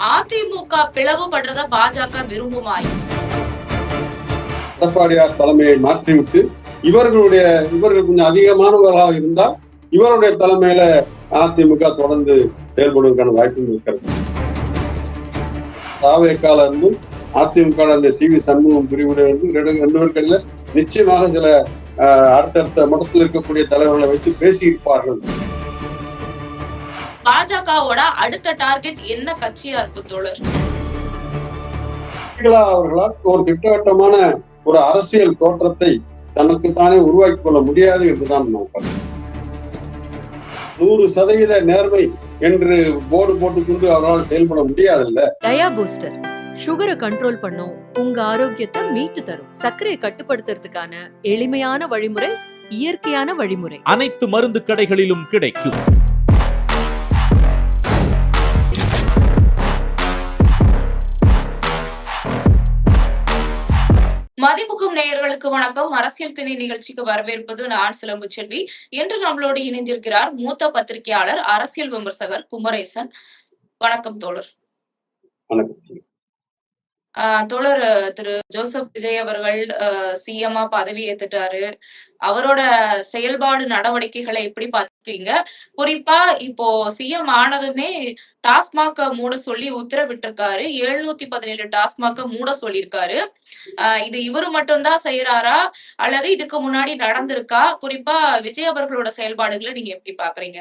அதிமுக பிளவுபடுறத பாஜக விரும்புமா? எடப்பாடியார் தலைமையை மாற்றிவிட்டு இவர்கள் கொஞ்சம் அதிகமானவர்களாக இருந்தால் இவருடைய தலைமையில அதிமுக தொடர்ந்து செயல்படுவதற்கான வாய்ப்பும் இருக்கிறது. தாவேக்கால இருந்தும் அதிமுக அந்த சி.வி. சண்முகம் பிரிவிலிருந்து ரெண்டு பேருக்கல்ல நிச்சயமாக சில அடுத்தடுத்த மட்டத்தில் இருக்கக்கூடிய தலைவர்களை வைத்து பேசியிருப்பார்கள். பாஜகவோட அடுத்த டார்கெட் என்ன கட்சியா இருக்கு தோழர்? அவர்களால் ஒரு திட்டவட்டமான ஒரு அரசியல் தோற்றத்தை தனக்குத்தானே உருவாக்கி கொள்ள முடியாது என்றுதான் நான் கருதுகிறேன். 100% நேர்மை என்று போர்டு போட்டுக்கொண்டு அவரால் செயல்பட முடியாதுல்ல. டயா பூஸ்டர் சுகரை கண்ட்ரோல் பண்ணும், உங்க ஆரோக்கியத்தை மீட்டு தரும். சர்க்கரையை கட்டுப்படுத்துறதுக்கான எளிமையான வழிமுறை, இயற்கையான வழிமுறை. அனைத்து மருந்து கடைகளிலும் கிடைக்கும். மதிமுகம் நேயர்களுக்கு வணக்கம். அரசியல் திணை நிகழ்ச்சிக்கு வரவேற்பது நான் சிலம்பு செல்வி. இன்று நம்மளோடு இணைந்திருக்கிறார் மூத்த பத்திரிகையாளர், அரசியல் விமர்சகர் குமரேசன். வணக்கம் தோழர். வணக்கம் தோழர். திரு ஜோசப் விஜய் அவர்கள் சிஎம்மா பதவி ஏத்துட்டாரு. அவரோட செயல்பாடு நடவடிக்கைகளை எப்படி பாத்துக்கீங்க? குறிப்பா இப்போ சிஎம் ஆனதுமே டாஸ்மாக் மூட சொல்லி உத்தரவிட்டிருக்காரு. 717 டாஸ்மாக் மூட சொல்லியிருக்காரு. இது இவரு மட்டும்தான் செய்யறாரா அல்லது இதுக்கு முன்னாடி நடந்திருக்கா? குறிப்பா விஜய் அவர்களோட செயல்பாடுகளை நீங்க எப்படி பாக்குறீங்க?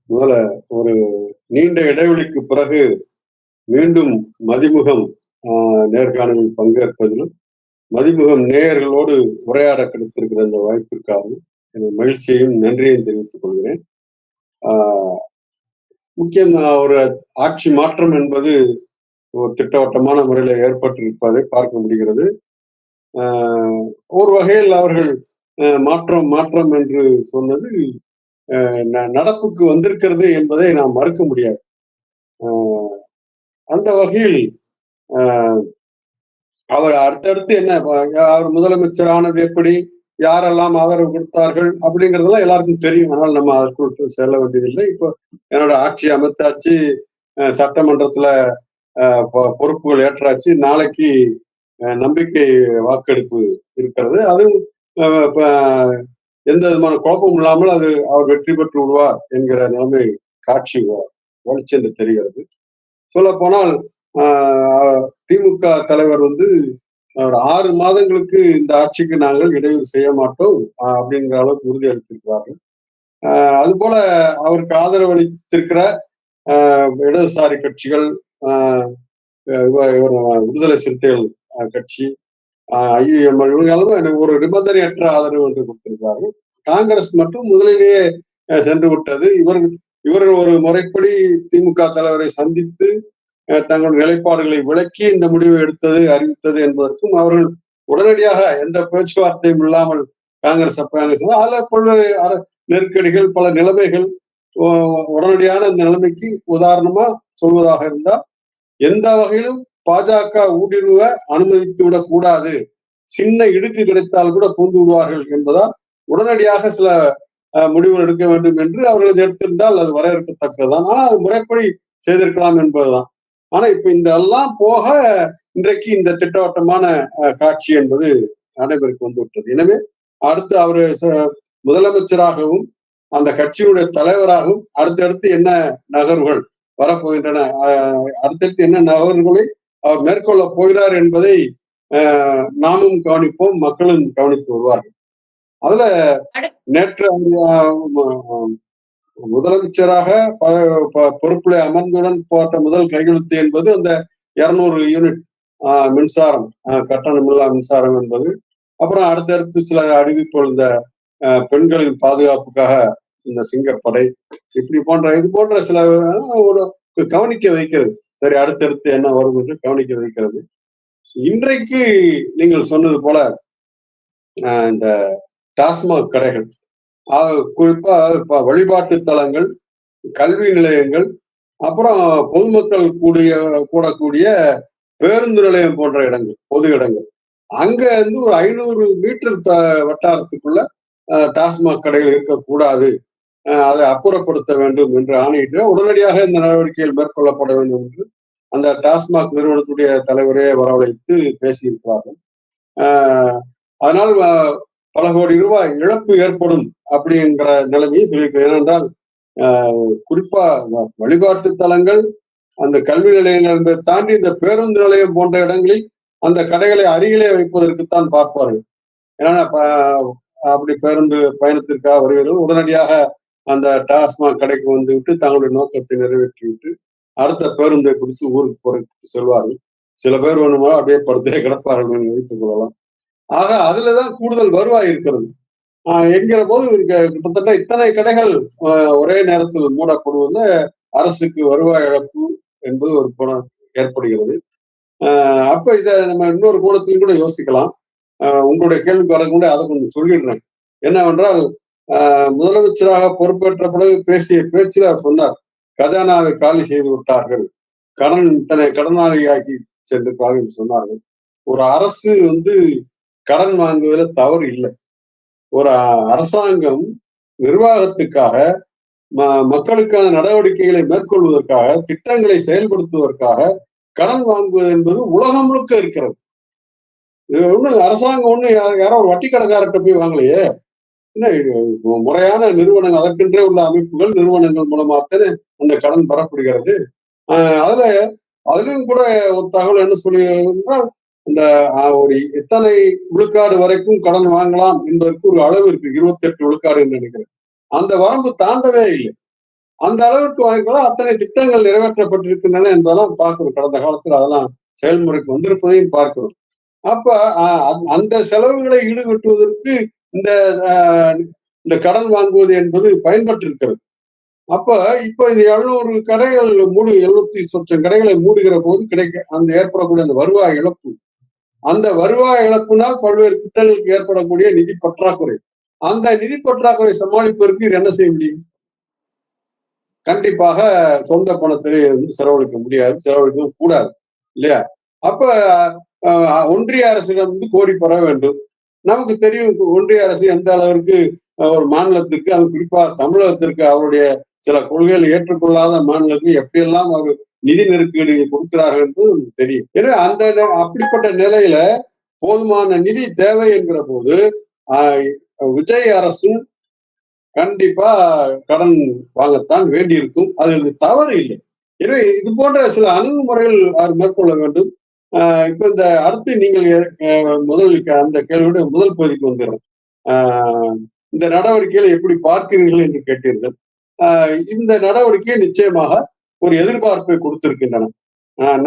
முதல்ல ஒரு நீண்ட இடைவெளிக்கு பிறகு மீண்டும் மதிமுகம் நேர்காணலில் பங்கேற்பதிலும் மதிமுகம் நேயர்களோடு உரையாட கிடைத்திருக்கிற இந்த வாய்ப்பிற்காகவும் எனக்கு மகிழ்ச்சியையும் நன்றியையும் தெரிவித்துக் கொள்கிறேன். முக்கியம், ஒரு ஆட்சி மாற்றம் என்பது ஒரு திட்டவட்டமான முறையில் ஏற்பட்டிருப்பதை பார்க்க முடிகிறது. ஒரு வகையில் அவர்கள் மாற்றம் என்று சொன்னது நடப்புக்கு வந்திருக்கிறது என்பதை நாம் மறுக்க முடியாது. அந்த வகையில் அவர் அடுத்தடுத்து என்ன, அவர் முதலமைச்சரானது எப்படி, யாரெல்லாம் ஆதரவு கொடுத்தார்கள் அப்படிங்கிறதெல்லாம் எல்லாருக்கும் தெரியும். ஆனால் நம்ம அதற்குள் செல்ல வேண்டியதில்லை. இப்போ என்னோட ஆட்சி அமைத்தாச்சு, சட்டமன்றத்துல பொறுப்புகள் ஏற்றாச்சு, நாளைக்கு நம்பிக்கை வாக்கெடுப்பு இருக்கிறது. அதுவும் எந்த விதமான குழப்பம் இல்லாமல் அவர் வெற்றி பெற்று விடுவார் என்கிற நிலைமை காட்சி ஒளிச்சென்று தெரிகிறது. சொல்ல போனால் திமுக தலைவர் 6 மாதங்களுக்கு இந்த ஆட்சிக்கு நாங்கள் இடையூறு செய்ய மாட்டோம் அப்படிங்கிற அளவுக்கு உறுதி அளித்திருக்கிறார்கள். அதுபோல அவருக்கு ஆதரவு அளித்திருக்கிற இடதுசாரி கட்சிகள், விடுதலை சிறுத்தைகள் கட்சி, ஐயுஎம்எல், இவங்க ஒரு நிபந்தனையற்ற ஆதரவு என்று கொடுத்திருக்கிறார்கள். காங்கிரஸ் மட்டும் முதலிலேயே சென்று விட்டது. இவர்கள் ஒரு முறைப்படி திமுக தலைவரை சந்தித்து தங்கள் நிலைப்பாடுகளை விளக்கி இந்த முடிவை அறிவித்தது என்பதற்கும் அவர்கள் உடனடியாக எந்த பேச்சுவார்த்தையும் இல்லாமல் காங்கிரஸ் அதுல பல்வேறு நெருக்கடிகள், பல நிலைமைகள், உடனடியான இந்த நிலைமைக்கு உதாரணமா சொல்வதாக இருந்தால், எந்த வகையிலும் பாஜக ஊடுருவ அனுமதித்து விடக்கூடாது, சின்ன இடுக்கு கிடைத்தால் கூட கொண்டு விடுவார்கள் என்பதால் உடனடியாக சில முடிவுகள் எடுக்க வேண்டும் என்று அவர்கள் எடுத்திருந்தால் அது வரவேற்கத்தக்கதுதான். ஆனா அது முறைப்படி செய்திருக்கலாம் என்பதுதான். ஆனா இப்ப இந்த எல்லாம் போக இன்றைக்கு இந்த திட்டவட்டமான காட்சி என்பது நடைபெறுக்கு வந்துவிட்டது. எனவே அடுத்து அவரு முதலமைச்சராகவும் அந்த கட்சியுடைய தலைவராகவும் அடுத்தடுத்து என்ன நகர்வுகள் வரப்போகின்றன, அடுத்தடுத்து என்ன நகர்வுகளை அவர் மேற்கொள்ள போகிறார் என்பதை நாமும் கவனிப்போம், மக்களும் கவனித்து வருவார்கள். அதுல நேற்று முதலமைச்சராக பொறுப்புல அமர்ந்துடன் போட்ட முதல் கையெழுத்து என்பது அந்த 200 யூனிட் மின்சாரம், கட்டணமில்லா மின்சாரம் என்பது. அப்புறம் அடுத்தடுத்து சில அறிவிப்புகள், இந்த பெண்களின் பாதுகாப்புக்காக இந்த சிங்கப்படை, இப்படி இது போன்ற சில ஒரு கவனிக்க வைக்கிறது. சரி, அடுத்தடுத்து என்ன வரும் என்று கவனிக்க வைக்கிறது. இன்றைக்கு நீங்கள் சொன்னது போல இந்த டாஸ்மாக் கடைகள், குறிப்பா வழிபாட்டு தலங்கள், கல்வி நிலையங்கள், அப்புறம் பொதுமக்கள் கூடக்கூடிய பேருந்து நிலையம் போன்ற இடங்கள், பொது இடங்கள், அங்க ஒரு 500 மீட்டர் வட்டாரத்துக்குள்ள டாஸ்மாக் கடைகள் இருக்கக்கூடாது அதை அப்புறப்படுத்த வேண்டும் என்று ஆணையிட்டு உடனடியாக இந்த நடவடிக்கைகள் மேற்கொள்ளப்பட வேண்டும் என்று அந்த டாஸ்மாக் நிறுவனத்துடைய தலைவரே வரவழைத்து பேசியிருக்கிறார்கள். அதனால் பல கோடி ரூபாய் இழப்பு ஏற்படும் அப்படிங்கிற நிலைமையை சொல்லியிருக்கிறேன். ஏனென்றால் குறிப்பா வழிபாட்டு தலங்கள், அந்த கல்வி நிலையங்கள் என்பதை தாண்டி இந்த பேருந்து நிலையம் போன்ற இடங்களில் அந்த கடைகளை அருகிலே வைப்பதற்குத்தான் பார்ப்பார்கள். ஏன்னா அப்படி பேருந்து பயணத்திற்காக வருகிறவர்கள் உடனடியாக அந்த டாஸ்மாக் கடைக்கு வந்து விட்டு தங்களுடைய நோக்கத்தை நிறைவேற்றிவிட்டு அடுத்த பேருந்தை குறித்து ஊருக்கு போறதுக்கு செல்வார்கள். சில பேர் வேணுமோ அப்படியே படுத்தே கிடப்பார்கள் வைத்துக் கொள்ளலாம். ஆக அதுலதான் கூடுதல் வருவாய் இருக்கிறது என்கிற போது கிட்டத்தட்ட இத்தனை கடைகள் ஒரே நேரத்தில் மூடப்படுவது அரசுக்கு வருவாய் இழப்பு என்பது ஒரு குணம் ஏற்படுகிறது. அப்ப இதை நம்ம இன்னொரு கோணத்திலும் கூட யோசிக்கலாம். உங்களுடைய கேள்விக்கு வர கூட அதை கொஞ்சம் சொல்லிடுறேன். என்னவென்றால் முதலமைச்சராக பொறுப்பேற்ற பிறகு பேசிய பேச்சில் அவர் சொன்னார், கஜானாவை காலி செய்து விட்டார்கள், இத்தனை கடனாளியாக்கி சென்றிருப்பார்கள் என்று சொன்னார்கள். ஒரு அரசு கடன் வாங்குவதில் தவறு இல்லை. ஒரு அரசாங்கம் நிர்வாகத்துக்காக மக்களுக்கான நடவடிக்கைகளை மேற்கொள்வதற்காக திட்டங்களை செயல்படுத்துவதற்காக கடன் வாங்குவது என்பது உலகம் முழுக்க இருக்கிறது. இது அரசாங்கம் யாரோ ஒரு வட்டி கடைக்காரர்கிட்ட போய் வாங்கலையே. முறையான நிறுவனங்கள், அதற்கென்றே உள்ள அமைப்புகள், நிறுவனங்கள் மூலமாகத்தானே அந்த கடன் பெறப்படுகிறது. அதுலயும் கூட ஒரு தகவல் என்ன சொல்லி என்றால், இந்த ஒரு எத்தனை விழுக்காடு வரைக்கும் கடன் வாங்கலாம் என்பதற்கு ஒரு அளவு இருக்கு, 28 விழுக்காடு என்று நினைக்கிறேன். அந்த வரம்பு தாண்டவே இல்லை. அந்த அளவுக்கு வாங்கிக்கலாம். அத்தனை திட்டங்கள் நிறைவேற்றப்பட்டிருக்கின்றன என்பதெல்லாம் பார்க்கிறோம். கடந்த காலத்தில் அதெல்லாம் செயல்முறைக்கு வந்திருப்பதையும் பார்க்கிறோம். அப்ப அந்த செலவுகளை ஈடுகட்டுவதற்கு இந்த கடன் வாங்குவது என்பது பயன்பட்டிருக்கிறது. அப்ப இப்ப இந்த 700 கடைகள் 700 சொச்சம் கடைகளை மூடுகிற போது அந்த ஏற்படக்கூடிய அந்த வருவாய் இழப்பு, அந்த வருவாய் இழப்பினால் பல்வேறு திட்டங்களுக்கு ஏற்படக்கூடிய நிதி பற்றாக்குறை, அந்த நிதி பற்றாக்குறை சமாளிப்பதற்கு இது என்ன செய்ய முடியும்? கண்டிப்பாக சொந்த பணத்திலே செலவழிக்க முடியாது, செலவழிக்கவும் கூடாது இல்லையா? அப்ப ஒன்றிய அரசிடம் கோரி பெற வேண்டும். நமக்கு தெரியும் ஒன்றிய அரசு எந்த அளவிற்கு ஒரு மாநிலத்திற்கு, அது குறிப்பா தமிழகத்திற்கு அவருடைய சில கொள்கைகள் ஏற்றுக்கொள்ளாத மாநிலங்களுக்கு எப்படியெல்லாம் அவர் நிதி நெருக்கடி கொடுக்கிறார்கள் என்பது நமக்கு தெரியும். எனவே அப்படிப்பட்ட நிலையில போதுமான நிதி தேவை என்கிற போது விஜய் அரசும் கண்டிப்பா கடன் வாங்கத்தான் வேண்டியிருக்கும். அது தவறு இல்லை. எனவே இது போன்ற சில அணுகுமுறைகள் அவர் மேற்கொள்ள வேண்டும். இப்ப இந்த அடுத்து நீங்கள் அந்த கேள்வியோட முதல் பகுதிக்கு வந்துடுறோம். இந்த நடவடிக்கைகளை எப்படி பார்க்கிறீர்கள் என்று கேட்டீர்கள். இந்த நடவடிக்கை நிச்சயமாக ஒரு எதிர்பார்ப்பை கொடுத்திருக்கின்றன.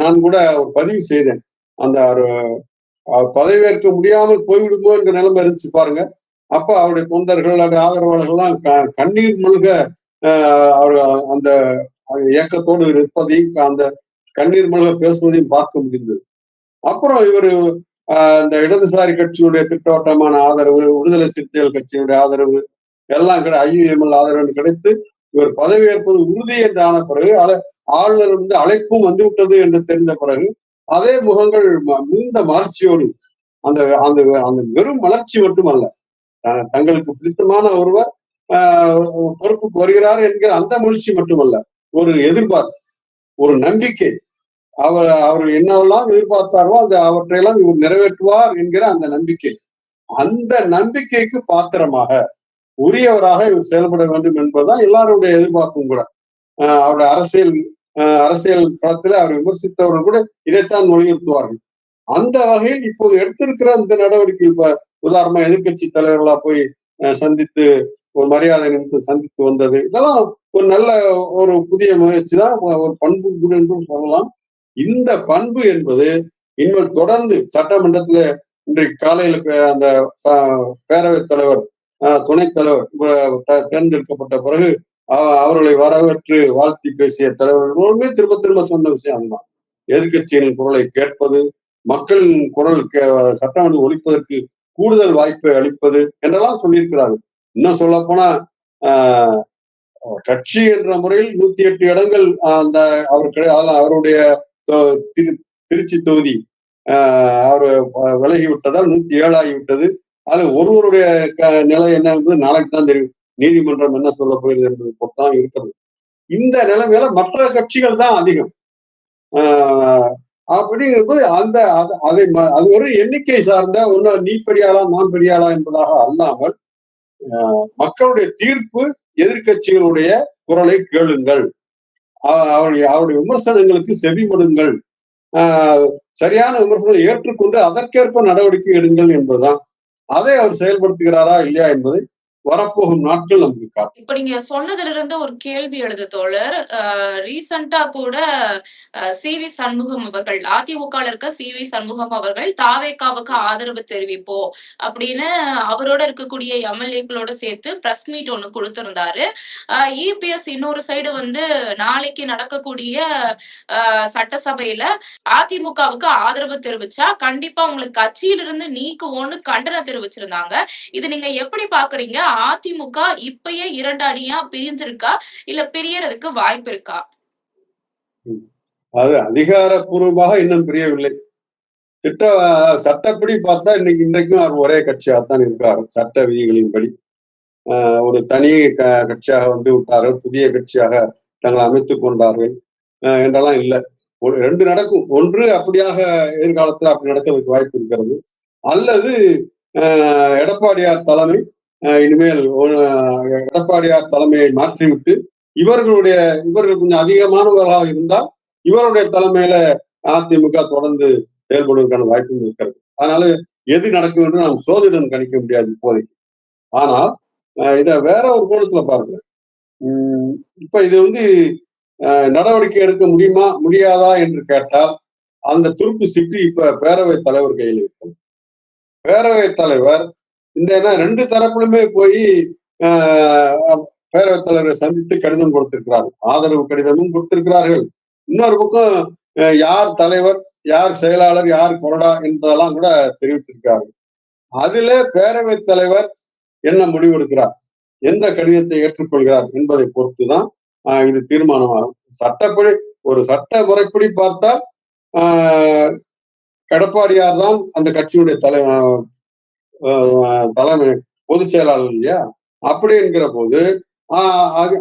நான் கூட ஒரு பதிவு செய்தேன். அந்த பதவியேற்க முடியாமல் போய்விடுமோ என்ற நிலைமை இருந்துச்சு பாருங்க. அப்ப அவருடைய தொண்டர்கள், ஆதரவாளர்கள்லாம் கண்ணீர் மல்க அவர் அந்த இயக்கத்தோடு இருப்பதையும், அந்த கண்ணீர் மல்க பேசுவதையும் பார்க்க முடிந்தது. அப்புறம் இவரு இந்த இடதுசாரி கட்சியுடைய திட்டவட்டமான ஆதரவு, விடுதலை சிறுத்தைகள் கட்சியினுடைய ஆதரவு எல்லாம் IUML ஆதரவு கிடைத்து இவர் பதவியேற்பது உறுதி என்று ஆன பிறகு ஆளுநர் அழைப்பும் வந்துவிட்டது என்று தெரிந்த பிறகு அதே முகங்கள் மிகுந்த மலர்ச்சியோடு, அந்த அந்த அந்த வெறும் மலர்ச்சி மட்டுமல்ல, தங்களுக்கு பிடித்தமான ஒருவர் பொறுப்புக்கு வருகிறார் என்கிற அந்த மகிழ்ச்சி மட்டுமல்ல, ஒரு எதிர்பார்ப்பு, ஒரு நம்பிக்கை. அவர் என்னவெல்லாம் எதிர்பார்த்தாரோ அவற்றையெல்லாம் இவர் நிறைவேற்றுவார் என்கிற அந்த நம்பிக்கை, அந்த நம்பிக்கைக்கு பாத்திரமாக உரியவராக இவர் செயல்பட வேண்டும் என்பதுதான் எல்லாருடைய எதிர்பார்ப்பும் கூட. அவருடைய அரசியல் களத்துல அவர் விமர்சித்தவர்கள் கூட இதைத்தான் வலியுறுத்துவார்கள். அந்த வகையில் இப்போது எடுத்திருக்கிற இந்த நடவடிக்கை, இப்ப உதாரணமா எதிர்கட்சி தலைவர்களா போய் சந்தித்து ஒரு மரியாதை நிமித்தம் சந்தித்து வந்தது, இதெல்லாம் ஒரு நல்ல ஒரு புதிய முயற்சி தான், ஒரு பண்பு கூட என்றும் சொல்லலாம். இந்த பண்பு என்பது இன்னும் தொடர்ந்து சட்டமன்றத்துல இன்றைக்கு காலையில் அந்த பேரவைத் தலைவர், துணைத் தலைவர் தேர்ந்தெடுக்கப்பட்ட பிறகு அவர்களை வரவேற்று வாழ்த்தி பேசிய தலைவர்களுமே திரும்ப திரும்ப சொன்ன விஷயம் அதுதான். எதிர்கட்சிகளின் குரலை கேட்பது, மக்களின் குரல் சட்டமன்றம் ஒழிப்பதற்கு கூடுதல் வாய்ப்பை அளிப்பது என்றெல்லாம் சொல்லியிருக்கிறார்கள். இன்னும் சொல்ல போனா கட்சி என்ற முறையில் 108 இடங்கள் அந்த அவருடைய திருச்சி தொகுதி அவர் விலகி விட்டதால் 107 ஆகிவிட்டது. அதுல ஒருவருடைய நிலை என்ன என்பது நாளைக்கு தான் தெரியும். நீதிமன்றம் என்ன சொல்ல போகிறது என்பது பொறுத்தான் இருக்கிறது. இந்த நிலைமையில மற்ற கட்சிகள் தான் அதிகம். அப்படிங்கும்போது அது ஒரு எண்ணிக்கை சார்ந்த ஒன்னு நீ பெரியாளா நான் பெரியாளா என்பதாக அல்லாமல் மக்களுடைய தீர்ப்பு, எதிர்கட்சிகளுடைய குரலை கேளுங்கள், அவருடைய விமர்சனங்களுக்கு செவிமடுங்கள், சரியான விமர்சனங்களை ஏற்றுக்கொண்டு அதற்கேற்ப நடவடிக்கை எடுங்கள் என்பதுதான். அதை அவர் செயல்படுத்துகிறாரா இல்லையா என்பதை வரப்போகும் நாட்கள் நமக்கு காட்டும். இப்ப நீங்க சொன்னதுல இருந்து ஒரு கேள்வி எழுது தோழர். ரீசெண்டா கூட சி.வி. சண்முகம் அவர்கள், அதிமுக இருக்க சி.வி. சண்முகம் அவர்கள் தாவேகாவுக்கு ஆதரவு தெரிவிப்போம் அப்படின்னு அவரோட இருக்கக்கூடிய எம்எல்ஏக்களோட சேர்த்து பிரஸ் மீட் ஒண்ணு கொடுத்திருந்தாரு. இபிஎஸ் இன்னொரு சைடு வந்து நாளைக்கு நடக்கக்கூடிய சட்டசபையில அதிமுகவுக்கு ஆதரவு தெரிவிச்சா கண்டிப்பா உங்களுக்கு கட்சியிலிருந்து நீக்குவோன்னு கண்டனம் தெரிவிச்சிருந்தாங்க. இது நீங்க எப்படி பாக்குறீங்க? அதிமுக இப்பயே 2 அணியா பிரிஞ்சிருக்கா, இல்ல பிரியறதுக்கு வாய்ப்பு இருக்கா? அது அதிகாரப்பூர்வமாக இன்னும் பிரியவில்லை. சட்டப்படி பார்த்தா இன்றைக்கும் அவர் ஒரே கட்சியாகத்தான் இருக்காரு. சட்ட விதிகளின்படி ஒரு தனி கட்சியாக வந்து விட்டார்கள், புதிய கட்சியாக தங்களை அமைத்துக் கொண்டார்கள் என்றெல்லாம் இல்லை. ஒரு 2 நடக்கும். ஒன்று அப்படியாக எதிர்காலத்தில் அப்படி நடக்கிறதுக்கு வாய்ப்பு இருக்கிறது, அல்லது எடப்பாடியார் தலைமை இனிமேல் எடப்பாடியார் தலைமையை மாற்றிவிட்டு இவர்கள் கொஞ்சம் அதிகமானவர்களாக இருந்தால் இவருடைய தலைமையில அதிமுக தொடர்ந்து செயல்படுவதற்கான வாய்ப்பும் இருக்கிறது. அதனால எது நடக்கும் என்று நாம் சோதிடம் கணிக்க முடியாது இப்போதைக்கு. ஆனால் இத வேற ஒரு கோணத்துல பாருங்க. இப்ப இது வந்து நடவடிக்கை எடுக்க முடியுமா முடியாதா என்று கேட்டால் அந்த துருப்பு சிக்கி இப்ப பேரவைத் தலைவர் கையில் இருக்கிறது. பேரவைத் தலைவர் இந்த 2 தரப்புலுமே போய் பேரவைத் தலைவரை சந்தித்து கடிதம் கொடுத்திருக்கிறார்கள், ஆதரவு கடிதமும் கொடுத்திருக்கிறார்கள். இன்னொரு பக்கம் யார் தலைவர், யார் செயலாளர், யார் கொறடா என்பதெல்லாம் கூட தெரிவித்திருக்கிறார்கள். அதுல பேரவைத் தலைவர் என்ன முடிவெடுக்கிறார், எந்த கடிதத்தை ஏற்றுக்கொள்கிறார் என்பதை பொறுத்துதான் இது தீர்மானமாகும். சட்டப்படி ஒரு சட்ட முறைப்படி பார்த்தால் எடப்பாடியார் தான் அந்த கட்சியுடைய தலைமை பொதுச் செயலாளர் இல்லையா? அப்படி என்கிற போது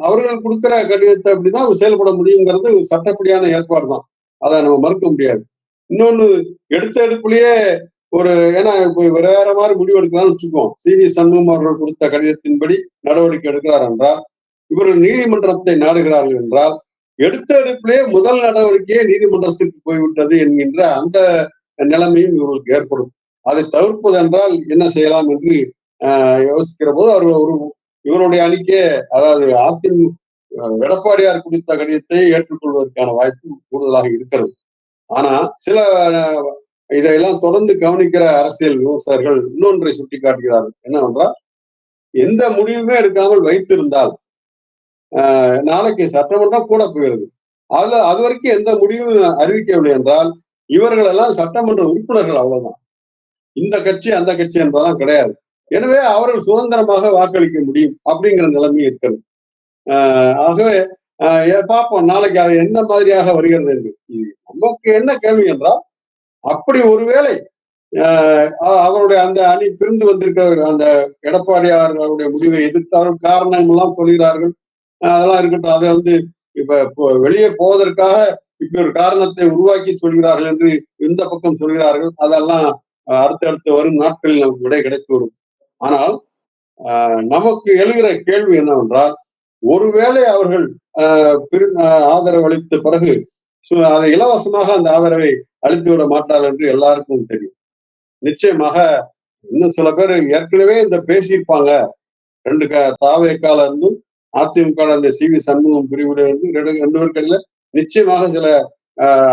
அவர்கள் கொடுக்கிற கடிதத்தை அப்படிதான் செயல்பட முடியுங்கிறது சட்டப்படியான ஏற்பாடு தான். அதை நம்ம மறுக்க முடியாது. இன்னொன்னு எடுத்த எடுப்புலயே ஏன்னா இப்ப வேற மாதிரி முடிவு எடுக்கலாம்னு வச்சுக்கோம். சி.வி. சண்முகம் அவர்கள் கொடுத்த கடிதத்தின்படி நடவடிக்கை எடுக்கிறார் என்றால், இவர்கள் நீதிமன்றத்தை நாடுகிறார்கள் என்றால், எடுத்த எடுப்பிலேயே முதல் நடவடிக்கையே நீதிமன்றத்திற்கு போய்விட்டது என்கின்ற அந்த நிலைமையும் இவர்களுக்கு ஏற்படும். அதை தவிர்ப்பது என்றால் என்ன செய்யலாம் என்று யோசிக்கிற போது இவருடைய அணிக்கே, அதாவது எடப்பாடியார் கொடுத்த கடிதத்தை ஏற்றுக்கொள்வதற்கான வாய்ப்பு கூடுதலாக இருக்கிறது. ஆனா சில இதையெல்லாம் தொடர்ந்து கவனிக்கிற அரசியல் விமர்சகர்கள் இன்னொன்றை சுட்டி காட்டுகிறார்கள். என்னவென்றால், எந்த முடிவுமே எடுக்காமல் வைத்திருந்தால் நாளைக்கு சட்டமன்றம் கூட போகிறது. அது வரைக்கும் எந்த முடிவும் அறிவிக்கவில்லை என்றால் இவர்கள் எல்லாம் சட்டமன்ற உறுப்பினர்கள், அவ்வளவுதான். இந்த கட்சி அந்த கட்சி என்பதெல்லாம் கிடையாது. எனவே அவர்கள் சுதந்திரமாக வாக்களிக்க முடியும் அப்படிங்கிற நிலைமை இருக்கிறது. ஆகவே பார்ப்போம் நாளைக்கு அது எந்த மாதிரியாக வருகிறது என்று. நமக்கு என்ன கேள்வி என்றால், அப்படி ஒருவேளை அவருடைய அந்த அணி பிரிந்து வந்திருக்கிற அந்த எடப்பாடியார் அவருடைய முடிவை எதிர்த்தார்கள், காரணம் எல்லாம் சொல்கிறார்கள். அதெல்லாம் இருக்கட்டும். அதை வந்து இப்ப வெளியே போவதற்காக இப்ப ஒரு காரணத்தை உருவாக்கி சொல்கிறார்கள் என்று இந்த பக்கம் சொல்கிறார்கள். அதெல்லாம் அடுத்தடுத்து வரும் நாட்களில் நமக்கு விடை கிடைத்து வரும். ஆனால் நமக்கு எழுகிற கேள்வி என்னவென்றால், ஒருவேளை அவர்கள் ஆதரவு அளித்த பிறகு அதை இலவசமாக அந்த ஆதரவை அளித்து விட மாட்டார்கள் என்று எல்லாருக்கும் தெரியும். நிச்சயமாக இன்னும் சில பேர் ஏற்கனவே இந்த பேசியிருப்பாங்க. 2 தாவேக்கால இருந்தும் அதிமுக அந்த சி.வி. சண்முகம் பிரிவுல இருந்து 2 பேருக்கடையில நிச்சயமாக சில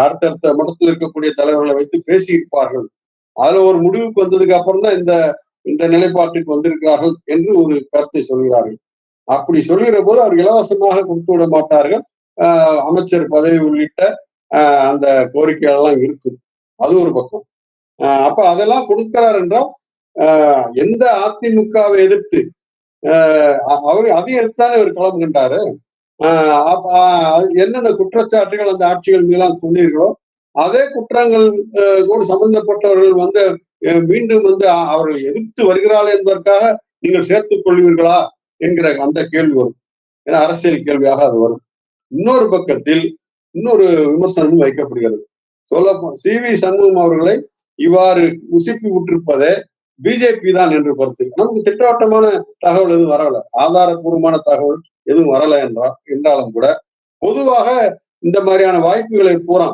அடுத்தடுத்த மட்டத்தில் இருக்கக்கூடிய தலைவர்களை வைத்து பேசியிருப்பார்கள். அதுல ஒரு முடிவுக்கு வந்ததுக்கு அப்புறம் தான் இந்த நிலைப்பாட்டுக்கு வந்திருக்கிறார்கள் என்று ஒரு கருத்தை சொல்கிறார்கள். அப்படி சொல்கிற போது அவர் இலவசமாக கொடுத்து விட மாட்டார்கள். அமைச்சர் பதவி உள்ளிட்ட அந்த கோரிக்கைகள் எல்லாம் இருக்கும். அது ஒரு பக்கம். அப்ப அதெல்லாம் கொடுக்கிறார் என்றால் எந்த அதிமுகவை எதிர்த்து அவரு அதையும் எடுத்துதானே இவர் களம் கண்டாரு. என்னென்ன குற்றச்சாட்டுகள் அந்த ஆட்சிகள் மீதெல்லாம் சொன்னீர்களோ அதே குற்றங்கள் கூட சம்பந்தப்பட்டவர்கள் வந்து மீண்டும் வந்து அவர்கள் எதிர்த்து வருகிறார்கள் என்பதற்காக நீங்கள் சேர்த்துக் கொள்வீர்களா என்கிற அந்த கேள்வி வரும். ஏன்னா அரசியல் கேள்வியாக அது வரும். இன்னொரு பக்கத்தில் இன்னொரு விமர்சனமும் வைக்கப்படுகிறது. சொல்ல சி.வி. சண்முகம் அவர்களை இவ்வாறு உசுப்பி விட்டிருப்பதே பிஜேபி தான் என்று பொறுத்து நமக்கு திட்டவட்டமான தகவல் எதுவும் வரல, ஆதாரபூர்வமான தகவல் எதுவும் வரல என்றாலும் கூட பொதுவாக இந்த மாதிரியான வாய்ப்புகளை பூரா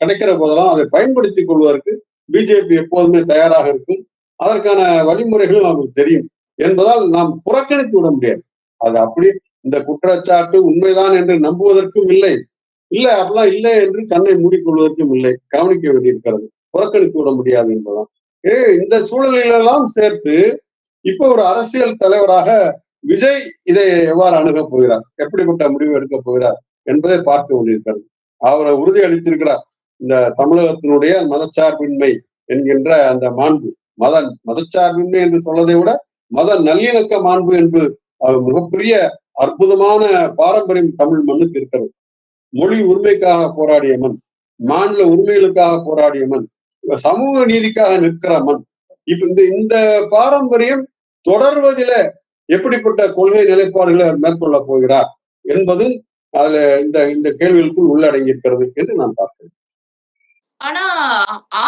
கிடைக்கிற போதெல்லாம் அதை பயன்படுத்திக் கொள்வதற்கு பிஜேபி எப்போதுமே தயாராக இருக்கும். அதற்கான வழிமுறைகளும் நமக்கு தெரியும் என்பதால் நாம் புறக்கணித்து விட முடியாது. அது அப்படி இந்த குற்றச்சாட்டு உண்மைதான் என்று நம்புவதற்கும் இல்லை, அப்படிலாம் இல்லை என்று கண்ணை மூடிக்கொள்வதற்கும் இல்லை, கவனிக்க வேண்டியிருக்கிறது. புறக்கணித்து விட முடியாது என்பதுதான். இந்த சூழலிலெல்லாம் சேர்த்து இப்ப ஒரு அரசியல் தலைவராக விஜய் இதை எவ்வாறு அணுகப் போகிறார், எப்படிப்பட்ட முடிவு எடுக்கப் போகிறார் என்பதை பார்க்க வேண்டியிருக்கிறது. அவரை உறுதி அளித்திருக்கிறார். இந்த தமிழகத்தினுடைய மதச்சார்பின்மை என்கின்ற அந்த மாண்பு, மதச்சார்பின்மை என்று சொல்வதை விட மத நல்லிணக்க மாண்பு என்று மிகப்பெரிய அற்புதமான பாரம்பரியம் தமிழ் மண்ணுக்கு இருக்கிறது. மொழி உரிமைக்காக போராடிய மண், மாநில உரிமைகளுக்காக போராடிய மண், சமூக நீதிக்காக நிற்கிற மண். இப்ப இந்த பாரம்பரியம் தொடர்வதில எப்படிப்பட்ட கொள்கை நிலைப்பாடுகளை அவர் மேற்கொள்ள போகிறார் என்பதும் அதுல இந்த கேள்விகளுக்குள் உள்ளடங்கி இருக்கிறது என்று நான் பார்க்கிறேன். ஆனா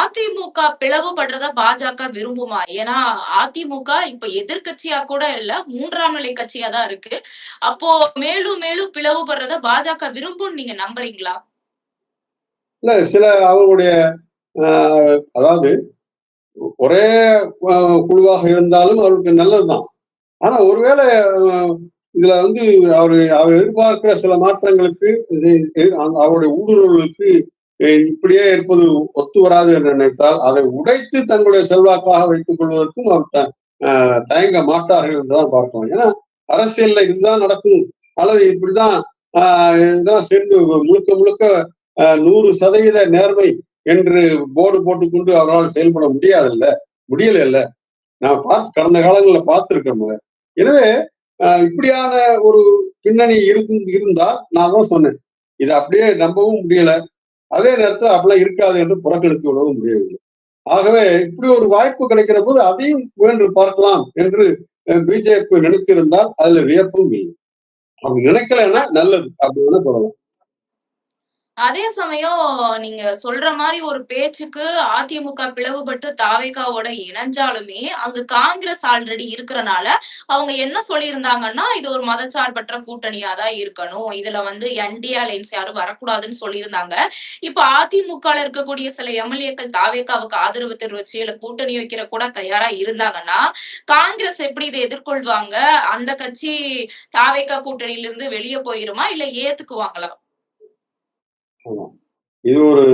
அதிமுக பிளவுபடுறத பாஜக விரும்புமா? ஏன்னா அதிமுக இப்ப எதிர்கட்சியா கூட இல்ல, 3ஆம் நிலை கட்சியா தான் இருக்கு. அப்போ மேலும் மேலும் பிளவுபடுறத பாஜக விரும்பும்னு நீங்க நம்புறீங்களா? இல்ல, சில அவங்களுடைய அதாவது ஒரே குழுவாக இருந்தாலும் அவருக்கு நல்லதுதான். ஆனா ஒருவேளை இதுல அவர் எதிர்பார்க்கிற சில மாற்றங்களுக்கு, அவருடைய ஊடுருவலுக்கு இப்படியே இருப்பது ஒத்து வராது என்று நினைத்தால் அதை உடைத்து தங்களுடைய செல்வாக்காக வைத்துக் கொள்வதற்கும் அவர் தயங்க மாட்டார்கள் என்றுதான் பார்க்கலாம். ஏன்னா அரசியல்ல இதுதான் நடக்கும் அல்லது இப்படிதான் சேர்ந்து முழுக்க முழுக்க 100% நேர்மை என்று போர்டு போட்டுக்கொண்டு அவரால் செயல்பட முடியல. நான் கடந்த காலங்களில் பார்த்திருக்கேன். எனவே இப்படியான ஒரு பின்னணி இருந்தால் நான் தான் சொன்னேன், இதை அப்படியே நம்பவும் முடியல, அதே நேரத்தில் அப்படிலாம் இருக்காது என்று புறக்கணித்து விடவும் முடியவில்லை. ஆகவே இப்படி ஒரு வாய்ப்பு கிடைக்கிற போது அதையும் முயன்று பார்க்கலாம் என்று பிஜேபி நினைத்திருந்தால் அதுல வியப்பும் இல்லை. அவங்க நினைக்கலன்னா நல்லது அப்படின்னு சொல்லலாம். அதே சமயம் நீங்க சொல்ற மாதிரி ஒரு பேச்சுக்கு அதிமுக பிளவுபட்டு தாவேகாவோட இணைஞ்சாலுமே அங்கு காங்கிரஸ் ஆல்ரெடி இருக்கிறனால அவங்க என்ன சொல்லியிருந்தாங்கன்னா, இது ஒரு மதச்சார்பற்ற கூட்டணியா தான் இருக்கணும், இதுல என்டிஏ அலைன்ஸ் யாரும் வரக்கூடாதுன்னு சொல்லியிருந்தாங்க. இப்ப அதிமுக இருக்கக்கூடிய சில எம்எல்ஏக்கள் தாவேகாவுக்கு ஆதரவு தெரிவிச்சு இல்ல கூட்டணி வைக்கிற கூட தயாரா இருந்தாங்கன்னா காங்கிரஸ் எப்படி இதை எதிர்கொள்வாங்க? அந்த கட்சி தாவேகா கூட்டணியில இருந்து வெளியே போயிருமா இல்ல ஏத்துக்குவாங்களா? இது ஒரு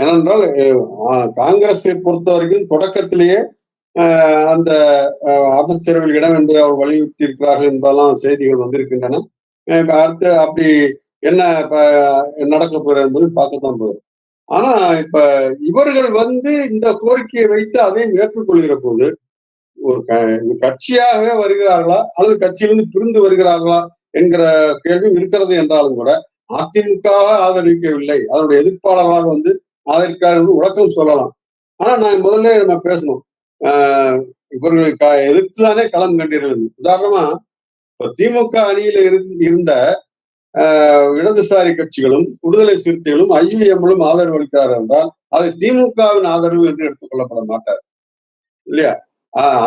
ஏனென்றால் காங்கிரஸை பொறுத்த வரைக்கும் தொடக்கத்திலேயே அந்த அமைச்சரவையில் இடம் என்பதை அவர் வலியுறுத்தி இருக்கிறார்கள் என்பதெல்லாம் செய்திகள் வந்திருக்கின்றன. அடுத்து அப்படி என்ன நடக்க போற என்பது பார்க்கத்தான் போகுது. ஆனா இப்ப இவர்கள் இந்த கோரிக்கையை வைத்து அதையும் ஏற்றுக்கொள்கிற போது ஒரு கட்சியாகவே வருகிறார்களா அல்லது கட்சியிலிருந்து பிரிந்து வருகிறார்களா என்கிற கேள்வியும் இருக்கிறது என்றாலும் கூட அதிமுக ஆதரிக்கவில்லை, அதனுடைய எதிர்ப்பாளராக ஆதரிக்கிறார் விளக்கம் சொல்லலாம். ஆனா நான் முதல்ல நம்ம பேசணும், இவர்களை எதிர்த்துதானே களம் கண்டிருந்தது. உதாரணமா திமுக அணியில இருந்த இடதுசாரி கட்சிகளும் விடுதலை சிறுத்தைகளும் ஐயுஎம்களும் ஆதரவு அளிக்கிறார் என்றால் அது திமுகவின் ஆதரவு என்று எடுத்துக் கொள்ளப்பட மாட்டார் இல்லையா?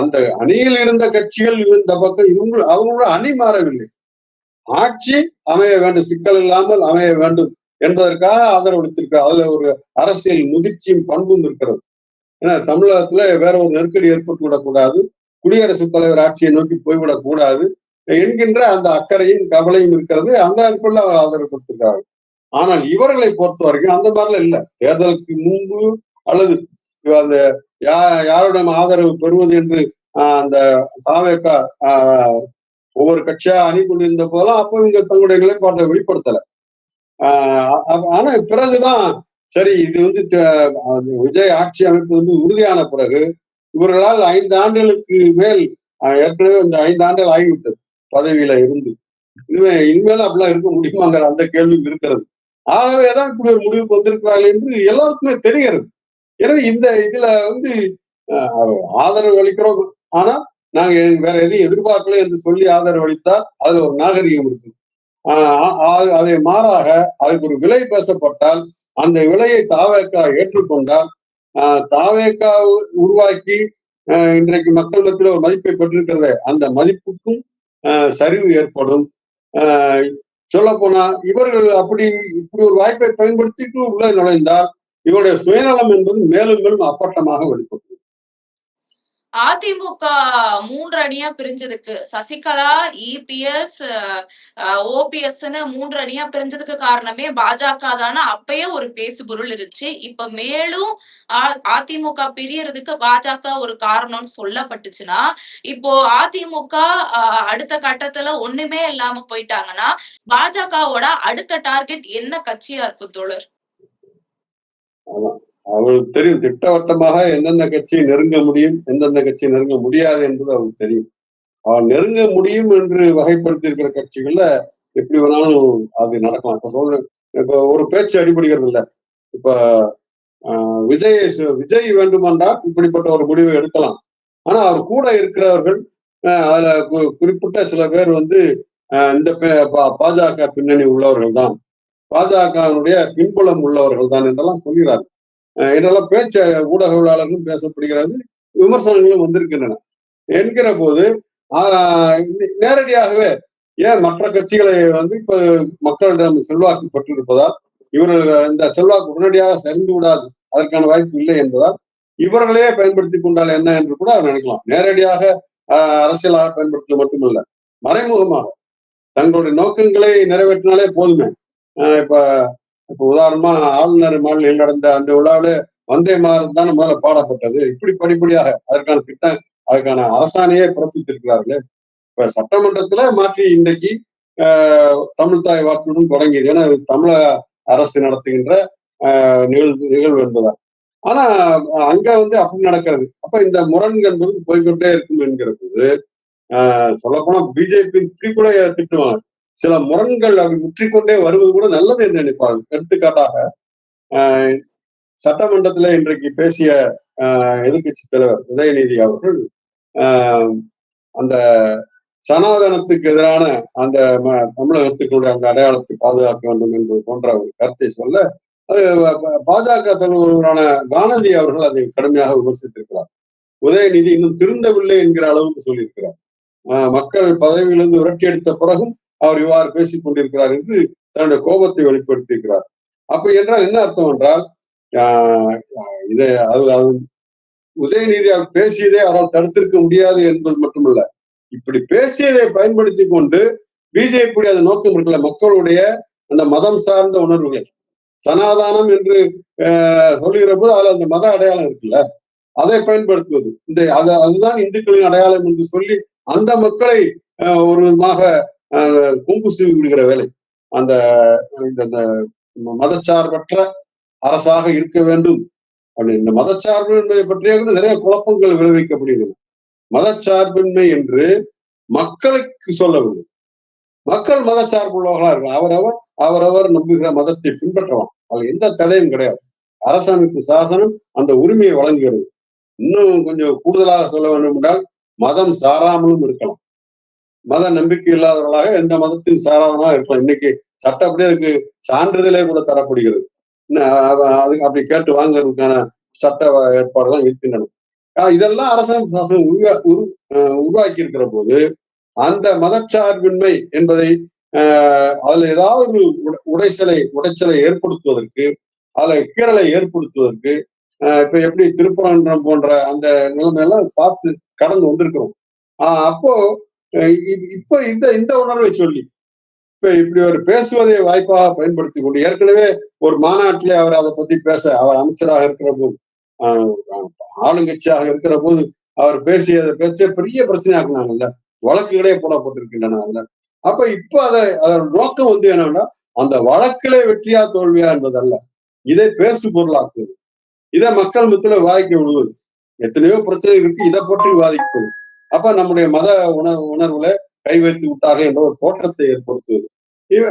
அந்த அணியில் இருந்த கட்சிகள் இந்த பக்கம் அவங்களோட அணி மாறவில்லை, ஆட்சி அமைய வேண்டும், சிக்கல் இல்லாமல் அமைய வேண்டும் என்பதற்காக ஆதரவு அளித்திருக்கிறார். அதுல ஒரு அரசியல் முதிர்ச்சியும் பண்பும் இருக்கிறது. ஏன்னா தமிழகத்துல வேற ஒரு நெருக்கடி ஏற்பட்டு விடக்கூடாது, குடியரசுத் தலைவர் ஆட்சியை நோக்கி போய்விடக் கூடாது என்கின்ற அந்த அக்கறையும் கவலையும் இருக்கிறது. அந்த அடிப்படையில் அவர் ஆதரவு கொடுத்திருக்கிறார்கள். ஆனால் இவர்களை பொறுத்த வரைக்கும் அந்த மாதிரிலாம் இல்லை. தேர்தலுக்கு முன்பு அல்லது அந்த யாருடன் ஆதரவு பெறுவது என்று அந்த தாவேகா ஒவ்வொரு கட்சியா அணி கொண்டிருந்த போதெல்லாம் அப்ப இவங்க தங்களுடைய நிலைப்பாட்டை வெளிப்படுத்தல. ஆனா பிறகுதான் சரி இது விஜய் ஆட்சி அமைப்பு உறுதியான பிறகு இவர்களால் 5 ஆண்டுகளுக்கு மேல் ஏற்கனவே இந்த 5 ஆண்டுகள் ஆகிவிட்டது பதவியில இருந்து, இனிமேலும் அப்படிலாம் இருக்க முடியுமாங்கிற அந்த கேள்வியும் இருக்கிறது. ஆகவேதான் இப்படி ஒரு முடிவுக்கு வந்திருக்கிறார்கள் என்று எல்லாருக்குமே தெரிகிறது. எனவே இதுல ஆதரவு அளிக்கிறோம், ஆனா நாங்க வேற எதையும் எதிர்பார்க்கல என்று சொல்லி ஆதரவு அளித்தால் அதுல ஒரு நாகரிகம் இருக்கு. அதை மாறாக அதுக்கு ஒரு விலை பேசப்பட்டால் அந்த விலையை தாவேக்கா ஏற்றுக்கொண்டால் தாவேக்கா உருவாக்கி இன்றைக்கு மக்கள் மத்தியில் ஒரு மதிப்பை பெற்றிருக்கிறத அந்த மதிப்புக்கும் சரிவு ஏற்படும். சொல்ல போனா இவர்கள் இப்படி ஒரு வாய்ப்பை பயன்படுத்திட்டு உள்ள நுழைந்தால் இவருடைய சுயநலம் என்பது மேலும் மேலும் அப்பட்டமாக வெளிப்படும். அதிமுக 3 அணியா பிரிஞ்சதுக்கு சசிகலா, இபிஎஸ், ஓபிஎஸ்ன்னு 3 அணியா பிரிஞ்சதுக்கு காரணமே பாஜக தானே அப்பயே ஒரு பேசு பொருள் இருந்துச்சு. இப்ப மேலும் அதிமுக பிரியறதுக்கு பாஜக ஒரு காரணம்னு சொல்லப்பட்டுச்சுன்னா, இப்போ அதிமுக அடுத்த கட்டத்துல ஒண்ணுமே இல்லாம போயிட்டாங்கன்னா பாஜகவோட அடுத்த டார்கெட் என்ன கட்சியா இருக்கும் தோழர்? அவருக்கு தெரியும் திட்டவட்டமாக எந்தெந்த கட்சியை நெருங்க முடியும், எந்தெந்த கட்சியை நெருங்க முடியாது என்பது அவருக்கு தெரியும். அவர் நெருங்க முடியும் என்று வகைப்படுத்தி இருக்கிற கட்சிகள்ல எப்படி வேணாலும் அது நடக்கலாம். இப்ப ஒரு பேச்சு அடிபடுகிறது இல்லை. இப்ப விஜய் வேண்டுமென்றால் இப்படிப்பட்ட ஒரு முடிவை எடுக்கலாம். ஆனா அவர் கூட இருக்கிறவர்கள் அதுல குறிப்பிட்ட சில பேர் இந்த பாஜக பின்னணி உள்ளவர்கள் தான், பாஜகவினுடைய பின்புலம் உள்ளவர்கள் தான் என்றெல்லாம் சொல்கிறார்கள். இதெல்லாம் பேச்சு ஊடகவியலாளர்களும் பேசப்படுகிறது, விமர்சனங்களும் வந்திருக்கின்றன. என்கிற போது நேரடியாகவே ஏன் மற்ற கட்சிகளை இப்ப மக்களிடம் செல்வாக்கு பெற்றிருப்பதால் இவர்கள் இந்த செல்வாக்கு உடனடியாக சரிந்து விடாது, அதற்கான வாய்ப்பு இல்லை என்பதால் இவர்களே பயன்படுத்தி கொண்டால் என்ன என்று கூட அவர் நினைக்கலாம். நேரடியாக அரசியலாக பயன்படுத்துவது மட்டுமல்ல, மறைமுகமாக தங்களுடைய நோக்கங்களை நிறைவேற்றினாலே போதுமே. இப்ப உதாரணமா ஆளுநர் மாளிகையில் நடந்த அந்த விழாவில வந்தே மாதம் தானே முதல்ல பாடப்பட்டது. இப்படி படிப்படியாக அதற்கான திட்டம், அதுக்கான அரசாணையே பிறப்பித்திருக்கிறார்களே. இப்ப சட்டமன்றத்துல மாற்றி இன்றைக்கு தமிழ் தாய் வாழ்த்துடன் தொடங்கியது. ஏன்னா தமிழக அரசு நடத்துகின்ற நிகழ்வு என்பதா. ஆனா அங்க அப்படி நடக்கிறது. அப்ப இந்த முரண் என்பது போய்கொண்டே இருக்கும் என்கிற போது சொல்லப்போனா பிஜேபி இப்படி கூட திட்டுவாங்க. சில முரண்கள் அப்படி முற்றிக்கொண்டே வருவது கூட நல்லது என்று நினைப்பார்கள். எடுத்துக்காட்டாக சட்டமன்றத்துல இன்றைக்கு பேசிய எதிர்கட்சி தலைவர் உதயநிதி அவர்கள் அந்த சனாதனத்துக்கு எதிரான அந்த தமிழகத்துக்குடைய அந்த அடையாளத்தை பாதுகாக்க வேண்டும் என்பது போன்ற ஒரு கருத்தை சொல்ல, அது பாஜக தலைவரான காந்தி அவர்கள் அதை கடுமையாக விமர்சித்திருக்கிறார். உதயநிதி இன்னும் திருந்தவில்லை என்கிற அளவுக்கு சொல்லியிருக்கிறார். மக்கள் பதவியிலிருந்து விரட்டி அடித்த பிறகும் அவர் இவ்வாறு பேசிக் கொண்டிருக்கிறார் என்று தன்னுடைய கோபத்தை வெளிப்படுத்தியிருக்கிறார். அப்ப என்றால் என்ன அர்த்தம் என்றால் உதயநிதி அவர் பேசியதை அவரால் தடுத்திருக்க முடியாது என்பது மட்டுமல்ல, இப்படி பேசியதை பயன்படுத்தி கொண்டு பிஜேபி அந்த நோக்கம் இருக்குல்ல, மக்களுடைய அந்த மதம் சார்ந்த உணர்வுகள் சனாதானம் என்று சொல்லுகிற போது அதுல அந்த மத அடையாளம் இருக்குல்ல, அதை பயன்படுத்துவது அதுதான் இந்துக்களின் அடையாளம் என்று சொல்லி அந்த மக்களை ஒரு விதமாக கொங்கு சீவி விடுகிற வேலை. அந்த மதச்சார்பற்ற அரசாக இருக்க வேண்டும் அப்படி இந்த மதச்சார்பு என்பதை பற்றிய நிறைய குழப்பங்கள் விளைவிக்கப்படுகிறது. மதச்சார்பின்மை என்று மக்களுக்கு சொல்லவில்லை, மக்கள் மதச்சார்புள்ளவர்களா இருக்கலாம். அவரவர் நம்புகிற மதத்தை பின்பற்றலாம், அதுல எந்த தடையும் கிடையாது. அரசமைப்பு சாசனம் அந்த உரிமையை வழங்குகிறது. இன்னும் கொஞ்சம் கூடுதலாக சொல்ல வேண்டும் என்றால் மதம் சாராமலும் இருக்கலாம், மத நம்பிக்கை இல்லாதவர்களாக எந்த மதத்தின் சாராதமாக இருக்கலாம். இன்னைக்கு சட்டப்படி அதுக்கு சான்றிதழே கூட தரப்படுகிறது. அதுக்கு அப்படி கேட்டு வாங்குறதுக்கான சட்ட ஏற்பாடுலாம் இருக்கின்றன. இதெல்லாம் அரசாங்கம் சாசனம் உருவாக்கி இருக்கிற போது அந்த மதச்சார்பின்மை என்பதை அதுல ஏதாவது உடைச்சலை ஏற்படுத்துவதற்கு, அதுல கீறலை ஏற்படுத்துவதற்கு இப்ப எப்படி திருப்பரங்குன்றம் போன்ற அந்த நிலைமையெல்லாம் பார்த்து கடந்து வந்திருக்கிறோம். அப்போ இப்ப இந்த உணர்வை சொல்லி இப்ப இப்படி ஒரு பேசுவதை வாய்ப்பாக பயன்படுத்தி கொண்டு ஏற்கனவே ஒரு மாநாட்டிலே அவர் அதை பத்தி பேச, அவர் அமைச்சராக இருக்கிற போது, ஆளுங்கட்சியாக இருக்கிற போது அவர் பேசிய பேச்சை பெரிய பிரச்சனையாக்குனாங்கல்ல, வழக்குகளே போடப்பட்டிருக்கின்றன. அப்ப இப்ப அதோட நோக்கம் என்னன்னா அந்த வழக்கிலே வெற்றியா தோல்வியா என்பதல்ல, இதை பேசு பொருளாக்குவது, இதை மக்கள் மத்தியில விவாதிக்க விடுவது. எத்தனையோ பிரச்சனை இருக்கு, இதை பற்றி விவாதிப்பது. அப்ப நம்முடைய மத உணர்வுல கை வைத்து விட்டார்கள் என்ற ஒரு தோற்றத்தை ஏற்படுத்துவது,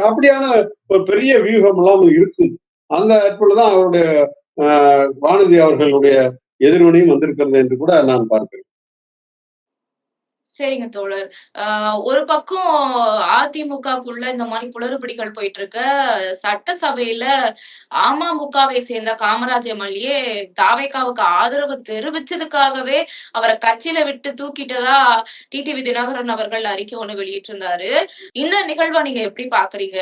அப்படியான ஒரு பெரிய வியூகம் எல்லாம் இருக்கும். அந்த ஏற்படுதான் அவருடைய வானதி அவர்களுடைய எதிர்வினையும் வந்திருக்கிறது என்று கூட நான் பார்க்கிறேன். சரிங்க தோழர். அ ஒரு பக்கம் அதிமுகக்குள்ள இந்த மாரி குளறுபடிகள் போயிட்டுருக்க, சட்டசபையில அமமுகவை சேர்ந்த காமராஜ் எம்எல்ஏ தாவேகாவுக்கு ஆதரவு தெரிவிச்சதுக்காகவே அவர கட்சியில விட்டு தூக்கிட்டதா டிடிவி தினகரன் அவர்கள் அறிக்கை ஒண்ணு வெளியிட்டிருந்தாரு. இந்த நிகழ்வ நீங்க எப்படி பார்க்குறீங்க?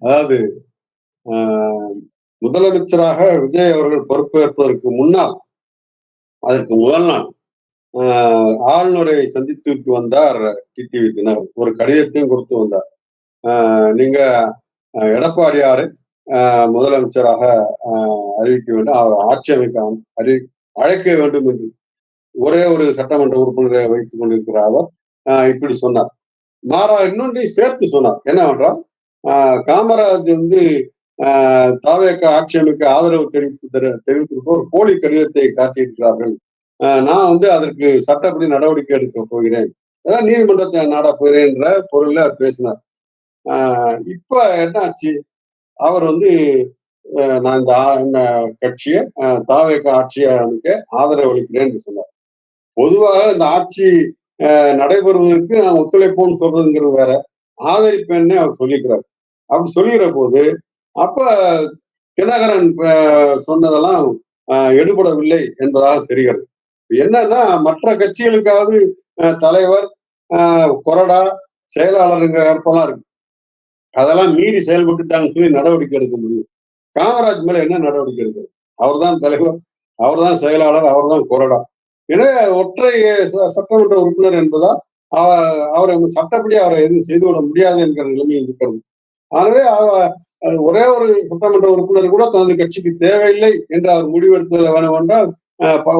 அதாவது முதலமைச்சராக விஜய் அவர்கள் பொறுப்பேற்பதற்கு முன்னால், அதற்கு முதல் நாள் ஆளுநரை சந்தித்துவிட்டு வந்தார் டிடிவி தினகரன். ஒரு கடிதத்தையும் கொடுத்து வந்தார். நீங்க எடப்பாடியாரை முதலமைச்சராக அறிவிக்க வேண்டும், அவர் ஆட்சி அமைக்க அழைக்க வேண்டும் என்று ஒரே ஒரு சட்டமன்ற உறுப்பினரை வைத்துக் கொண்டிருக்கிற அவர் இப்படி சொன்னார். மாறாக இன்னொன்றையும் சேர்த்து சொன்னார். என்னவென்றால், காமராஜ் வந்து தாவேக ஆட்சி அமைக்க ஆதரவு தெரிவித்திருக்க ஒரு போலி கடிதத்தை காட்டியிருக்கிறார்கள். நான் வந்து அதற்கு சட்டப்படி நடவடிக்கை எடுக்க போகிறேன், அதான் நீதிமன்றத்தை நாட போகிறேன் என்ற பொருள்ல பேசினார். இப்ப என்ன ஆச்சு? அவர் வந்து நான் இந்த கட்சியை தாவேக ஆட்சியை அமைக்க ஆதரவு அளிக்கிறேன் என்று சொன்னார். பொதுவாக இந்த ஆட்சி நடைபெறுவதற்கு நான் ஒத்துழைப்போம்னு சொல்றதுங்கிறது வேற, ஆதரிப்பேன்னு அவர் சொல்லிக்கிறார். அப்படி சொல்லுகிற போது அப்ப தினகரன் சொன்னதெல்லாம் எடுபடவில்லை என்பதாக தெரிகிறது. என்னன்னா, மற்ற கட்சிகளுக்காவது தலைவர், கொறடா, செயலாளருங்க ஏற்பெல்லாம் இருக்கு. அதெல்லாம் மீறி செயல்பட்டுட்டாங்கன்னு சொல்லி நடவடிக்கை எடுக்க முடியும். காமராஜ் மேல என்ன நடவடிக்கை எடுக்கிறது? அவர்தான் தலைவர், அவர்தான் செயலாளர், அவர்தான் கொறடா. எனவே ஒற்றை சட்டமன்ற உறுப்பினர் என்பதால் அவரை சட்டப்படி அவரை எதுவும் செய்துவிட முடியாது என்கிற நிலைமை இருக்கிறது. ஆகவே ஒரே ஒரு சட்டமன்ற உறுப்பினர் கூட தனது கட்சிக்கு தேவையில்லை என்று அவர் முடிவெடுத்தது வேண்டுமென்றால்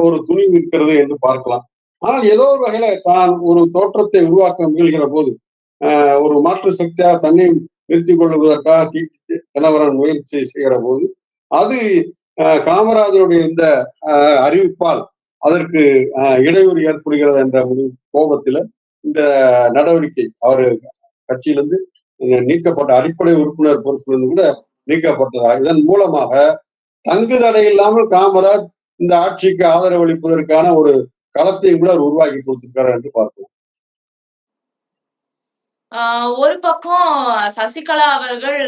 ஒரு துணிவு இருக்கிறது என்று பார்க்கலாம். ஆனால் ஏதோ ஒரு வகையில தான் ஒரு தோற்றத்தை உருவாக்க முயல்கிற போது, ஒரு மாற்று சக்தியாக தன்னை நிறுத்திக் கொள்வதற்காக தினகரன் முயற்சி செய்கிற போது, அது காமராஜருடைய இந்த அறிவிப்பால் அதற்கு இடையூறு ஏற்படுகிறது என்ற கோபத்தில இந்த நடவடிக்கை அவர் கட்சியிலிருந்து நீக்கப்பட்ட, அடிப்படை உறுப்பினர் பொறுப்பிலிருந்து கூட நீக்கப்பட்டதா. இதன் மூலமாக தங்கு தடை இல்லாமல் காமராஜ் இந்த ஆட்சிக்கு ஆதரவு அளிப்பதற்கான ஒரு களத்தையும் கூட அவர் உருவாக்கி கொடுத்திருக்கிறார் என்று பார்க்கிறோம். ஒரு பக்கம் சசிகலா அவர்கள்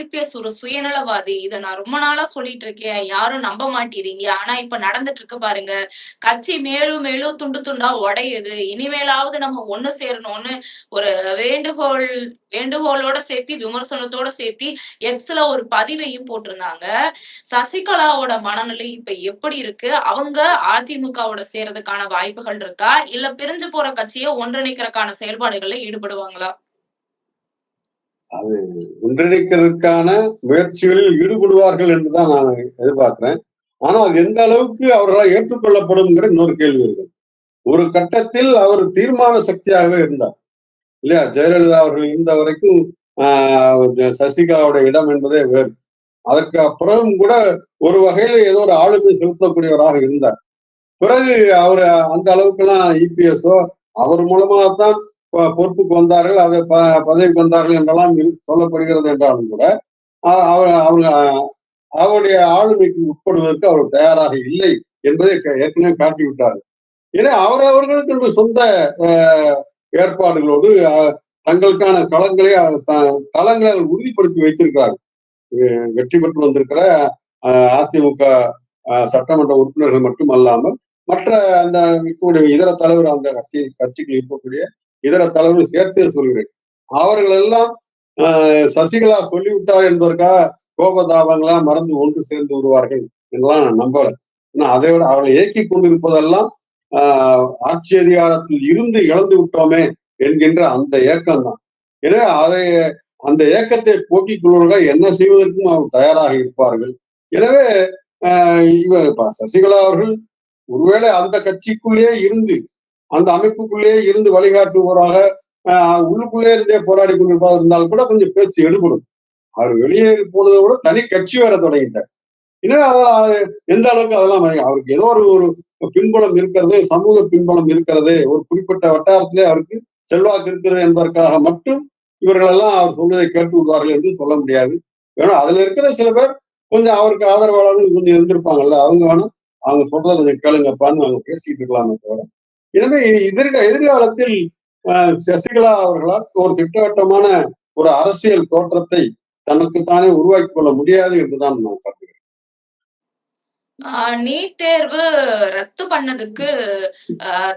இபிஎஸ் ஒரு சுயநலவாதி. இத நான் ரொம்ப நாளா சொல்லிட்டு இருக்கேன். யாரும் நம்ப மாட்டேறீங்க. ஆனா இப்ப நடந்துட்டு இருக்கு பாருங்க. கட்சி மேலும் மேலும் துண்டு துண்டா உடையுது. இனிமேலாவது நம்ம ஒண்ணு சேரணும்னு ஒரு வேண்டுகோளோட சேர்த்தி, விமர்சனத்தோட சேர்த்தி எக்ஸ்ல ஒரு பதிவையும் போட்டிருந்தாங்க. சசிகலாவோட மனநிலை இப்ப எப்படி இருக்கு? அவங்க அதிமுகவோட சேர்றதுக்கான வாய்ப்புகள் இருக்கா? இல்ல பிரிஞ்சு போற கட்சியை ஒன்றிணைக்கிறதுக்கான செயல்பாடுகள்ல ஈடுபடுவாங்களா? அது ஒன்றிணைக்கிறதுக்கான முயற்சிகளில் ஈடுபடுவார்கள் என்றுதான் நான் எதிர்பார்க்கிறேன். ஆனால் எந்த அளவுக்கு அவர்களால் ஏற்றுக்கொள்ளப்படும் இன்னொரு கேள்வி இருக்கு. ஒரு கட்டத்தில் அவர் தீர்மான சக்தியாகவே இருந்தார் இல்லையா? ஜெயலலிதா அவர்கள் இருந்த வரைக்கும் சசிகலாவுடைய இடம் என்பதே வேறு. அதற்கு அப்புறம் கூட ஒரு வகையில ஏதோ ஒரு ஆளுமை செலுத்தக்கூடியவராக இருந்தார். பிறகு அவர் அந்த அளவுக்குலாம் இபிஎஸ்ஓ அவர் மூலமாகத்தான் பொறுப்புக்கு வந்தார்கள், அதை பதவிக்கு வந்தார்கள் என்றெல்லாம் சொல்லப்படுகிறது என்றாலும் கூட அவங்க அவருடைய ஆளுமைக்கு உட்படுவதற்கு அவர் தயாராக இல்லை என்பதை ஏற்கனவே காட்டிவிட்டார்கள். ஏன்னா அவர்களுக்கு என்று சொந்த ஏற்பாடுகளோடு தங்களுக்கான தளங்களை உறுதிப்படுத்தி வைத்திருக்கிறார்கள். வெற்றி பெற்று வந்திருக்கிற அதிமுக சட்டமன்ற உறுப்பினர்கள் மட்டும் அல்லாமல் மற்ற அந்த இதர தலைவர், அந்த கட்சிகள் இருக்கக்கூடிய இதர தலைவர்கள் சேர்த்தே சொல்கிறேன். அவர்கள் எல்லாம் சசிகலா சொல்லிவிட்டார் என்பதற்காக கோபதாபங்களா மறந்து ஒன்று சேர்ந்து விடுவார்கள் என்றெல்லாம் நான் நம்பல. அதை விட அவர்களை இயக்கி கொண்டிருப்பதெல்லாம் ஆட்சி அதிகாரத்தில் இருந்து இழந்து விட்டோமே என்கின்ற அந்த ஏக்கம் தான். எனவே அந்த ஏக்கத்தை போக்கிக் கொள்வதற்காக என்ன செய்வதற்கும் அவர் தயாராக இருப்பார்கள். எனவே இவர் சசிகலா அவர்கள் ஒருவேளை அந்த கட்சிக்குள்ளேயே இருந்து, அந்த அமைப்புக்குள்ளேயே இருந்து வழிகாட்டுபவராக உள்ளுக்குள்ளே இருந்தே போராடி கொண்டிருப்பதாக இருந்தாலும் கூட கொஞ்சம் பேச்சு எடுபடும். அவர் வெளியேறி போனதை விட தனி கட்சி வேற தொடங்கிட்டார். எனவே எந்த அளவுக்கு அதெல்லாம் அவருக்கு ஏதோ ஒரு பின்புலம் இருக்கிறது, சமூக பின்புலம் இருக்கிறது, ஒரு குறிப்பிட்ட வட்டாரத்திலே அவருக்கு செல்வாக்கு இருக்கிறது என்பதற்காக மட்டும் இவர்கள் எல்லாம் அவர் சொல்வதை கேட்டு விடுவார்கள் என்று சொல்ல முடியாது. ஏன்னா அதுல இருக்கிற சில பேர் கொஞ்சம் அவருக்கு ஆதரவாளர்கள் கொஞ்சம் இருந்திருப்பாங்கல்ல, அவங்க வேணும் அவங்க சொல்றதை கொஞ்சம் கேளுங்கப்பான்னு அவங்க பேசிட்டு இருக்கலாமே தவிர எனவே எதிர்காலத்தில் சசிகலா அவர்களால் ஒரு திட்டவட்டமான ஒரு அரசியல் தோற்றத்தை தனக்குத்தானே உருவாக்கிக் கொள்ள முடியாது என்றுதான் நான் கருதுகிறேன். நீட் தேர்வு ரத்து பண்ணதுக்கு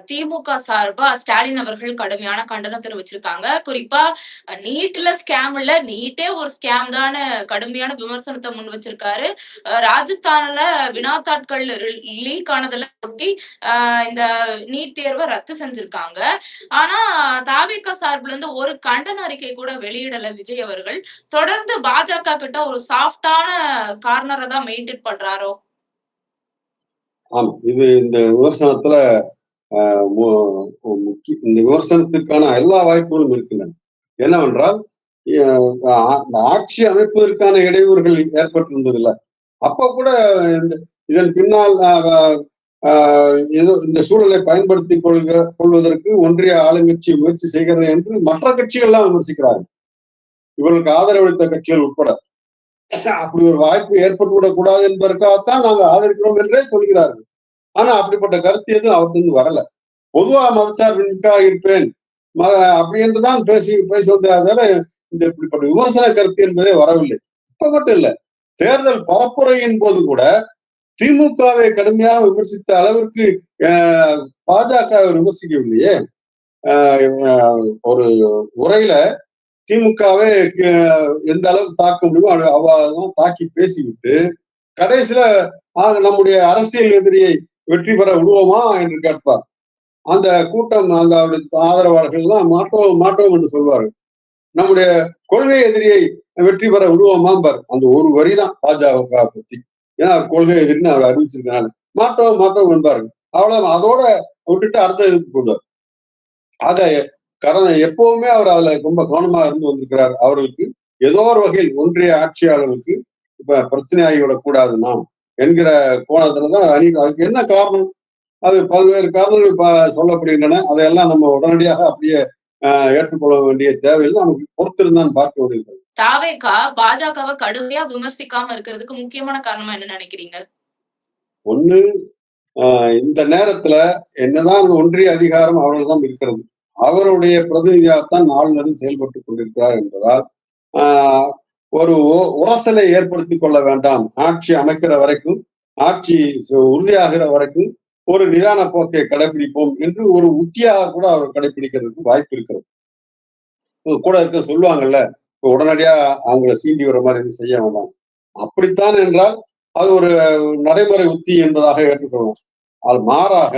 திமுக சார்பா ஸ்டாலின் அவர்கள் கடுமையான கண்டனம் தெரிவிச்சிருக்காங்க. குறிப்பா நீட்ல ஸ்கேம் இல்ல, நீட்டே ஒரு ஸ்கேம் தான் கடுமையான விமர்சனத்தை முன் வச்சிருக்காரு. ராஜஸ்தான்ல வினாத்தாட்கள் லீக் ஆனதெல்லாம் ஒட்டி இந்த நீட் தேர்வை ரத்து செஞ்சிருக்காங்க. ஆனா தாவேகா சார்புல இருந்து ஒரு கண்டன அறிக்கை கூட வெளியிடல விஜய் அவர்கள். தொடர்ந்து பாஜக கிட்ட ஒரு சாஃப்டான கார்னரை தான் மெயின்டைன் பண்றாரோ? ஆமா, இது இந்த விமர்சனத்துல இந்த விமர்சனத்திற்கான எல்லா வாய்ப்புகளும் இருக்கின்றன. என்னவென்றால் இந்த ஆட்சி அமைப்பதற்கான இடையூறுகள் ஏற்பட்டிருந்ததில்ல. அப்ப கூட இதன் பின்னால் ஏதோ இந்த சூழலை பயன்படுத்திக் கொள்வதற்கு ஒன்றிய ஆளுங்கட்சி முயற்சி செய்கிறது என்று மற்ற கட்சிகள்லாம் விமர்சிக்கிறார்கள், இவர்களுக்கு ஆதரவளித்த கட்சிகள் உட்பட. அப்படி ஒரு வாய்ப்பு ஏற்பட்டுவிடக் கூடாது என்பதற்காகத்தான் நாங்கள் ஆதரிக்கிறோம் என்றே சொல்கிறார்கள். ஆனா அப்படிப்பட்ட கருத்து எதுவும் அவர்கிட்ட வரல. பொதுவா மதச்சார்பின்மைக்காக இருப்பேன் அப்படி என்றுதான் பேசி வந்ததால இந்த இப்படிப்பட்ட விமர்சன கருத்து என்பதே வரவில்லை. இப்ப மட்டும் இல்ல, தேர்தல் பரப்புரையின் போது கூட திமுகவை கடுமையாக விமர்சித்த அளவிற்கு பாஜக விமர்சிக்கவில்லையே. ஒரு உரையில திமுகவை எந்த அளவுக்கு தாக்க முடியுமோ அவ்வளவுதான் தாக்கி பேசிவிட்டு கடைசியில நம்முடைய அரசியல் எதிரியை வெற்றி பெற விடுவோமா என்று கேட்பார். அந்த கூட்டம், அந்த ஆதரவாளர்கள் எல்லாம் மாட்டோம் என்று சொல்வார்கள். நம்முடைய கொள்கை எதிரியை வெற்றி பெற விடுவோமாம்பார். அந்த ஒரு வரிதான் பாஜக பத்தி. ஏன்னா கொள்கை எதிரின்னு அவர் அறிவிச்சிருக்கனால மாட்டோம் என்பார்கள். அவ்வளவு அதோட விட்டுட்டு அடுத்த எதிர்ப்பு கொள்வார். அதை கடந்த எப்பவுமே அவர் அதுல ரொம்ப கவனமா இருந்து வந்திருக்கிறார். அவர்களுக்கு ஏதோ ஒரு வகையில் ஒன்றிய ஆட்சியாளர்களுக்கு இப்ப பிரச்சனை ஆகிவிடக்கூடாது நாம் என்கிற கோணத்துலதான் அதுக்கு என்ன காரணம், அது பல்வேறு காரணங்கள் சொல்லப்படுகின்றன. அதையெல்லாம் நம்ம உடனடியாக அப்படியே ஏற்றுக்கொள்ள வேண்டிய தேவையில்லை, நமக்கு பொறுத்திருந்தான் பார்க்க வேண்டியது. தாவேகா பாஜகவை கடுமையா விமர்சிக்காம இருக்கிறதுக்கு முக்கியமான காரணமா என்ன நினைக்கிறீங்க? ஒண்ணு, இந்த நேரத்துல என்னதான் ஒன்றிய அதிகாரம் அவர்கள்தான் இருக்கிறது, அவருடைய பிரதிநிதியாகத்தான் ஆளுநரும் செயல்பட்டுக் கொண்டிருக்கிறார் என்பதால் ஒரு உரசலை ஏற்படுத்திக் கொள்ள வேண்டாம், ஆட்சி அமைக்கிற வரைக்கும், ஆட்சி உறுதியாகிற வரைக்கும் ஒரு நிதான போக்கை கடைபிடிப்போம் என்று ஒரு உத்தியாக கூட அவர் கடைபிடிக்கிறதுக்கு வாய்ப்பு இருக்கிறது. கூட இருக்க சொல்லுவாங்கல்ல, உடனடியா அவங்கள சீண்டி வர மாதிரி எதுவும் செய்ய வேண்டாம். அப்படித்தான் என்றால் அது ஒரு நடைமுறை உத்தி என்பதாக ஏற்றுக்கொள்ளலாம். அது மாறாக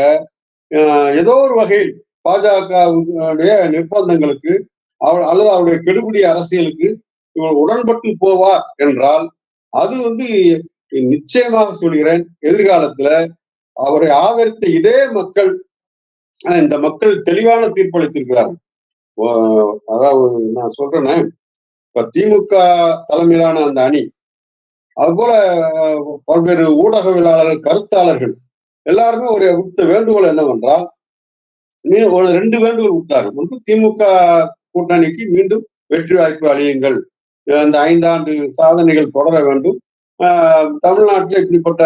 ஏதோ ஒரு வகையில் பாஜக நிர்பந்தங்களுக்கு அல்லது அவருடைய கெடுபிடி அரசியலுக்கு இவர் உடன்பட்டு போவார் என்றால் அது நிச்சயமாக சொல்கிறேன், எதிர்காலத்துல அவரை ஆதரித்த இதே மக்கள், இந்த மக்கள் தெளிவான தீர்ப்பளித்திருக்கிறார்கள். அதாவது நான் சொல்றேன்னா, இப்ப திமுக தலைமையிலான அந்த அணி, அதுபோல பல்வேறு ஊடகவியலாளர்கள், கருத்தாளர்கள் எல்லாருமே ஒரு வேண்டுகோள் என்னவென்றால், ஒரு 2 வேண்டுகோள் விட்டார்கள். ஒன்று, திமுக கூட்டணிக்கு மீண்டும் வெற்றி வாய்ப்பு அளியுங்கள், அந்த 5 ஆண்டு சாதனைகள் தொடர வேண்டும், தமிழ்நாட்டில் இப்படிப்பட்ட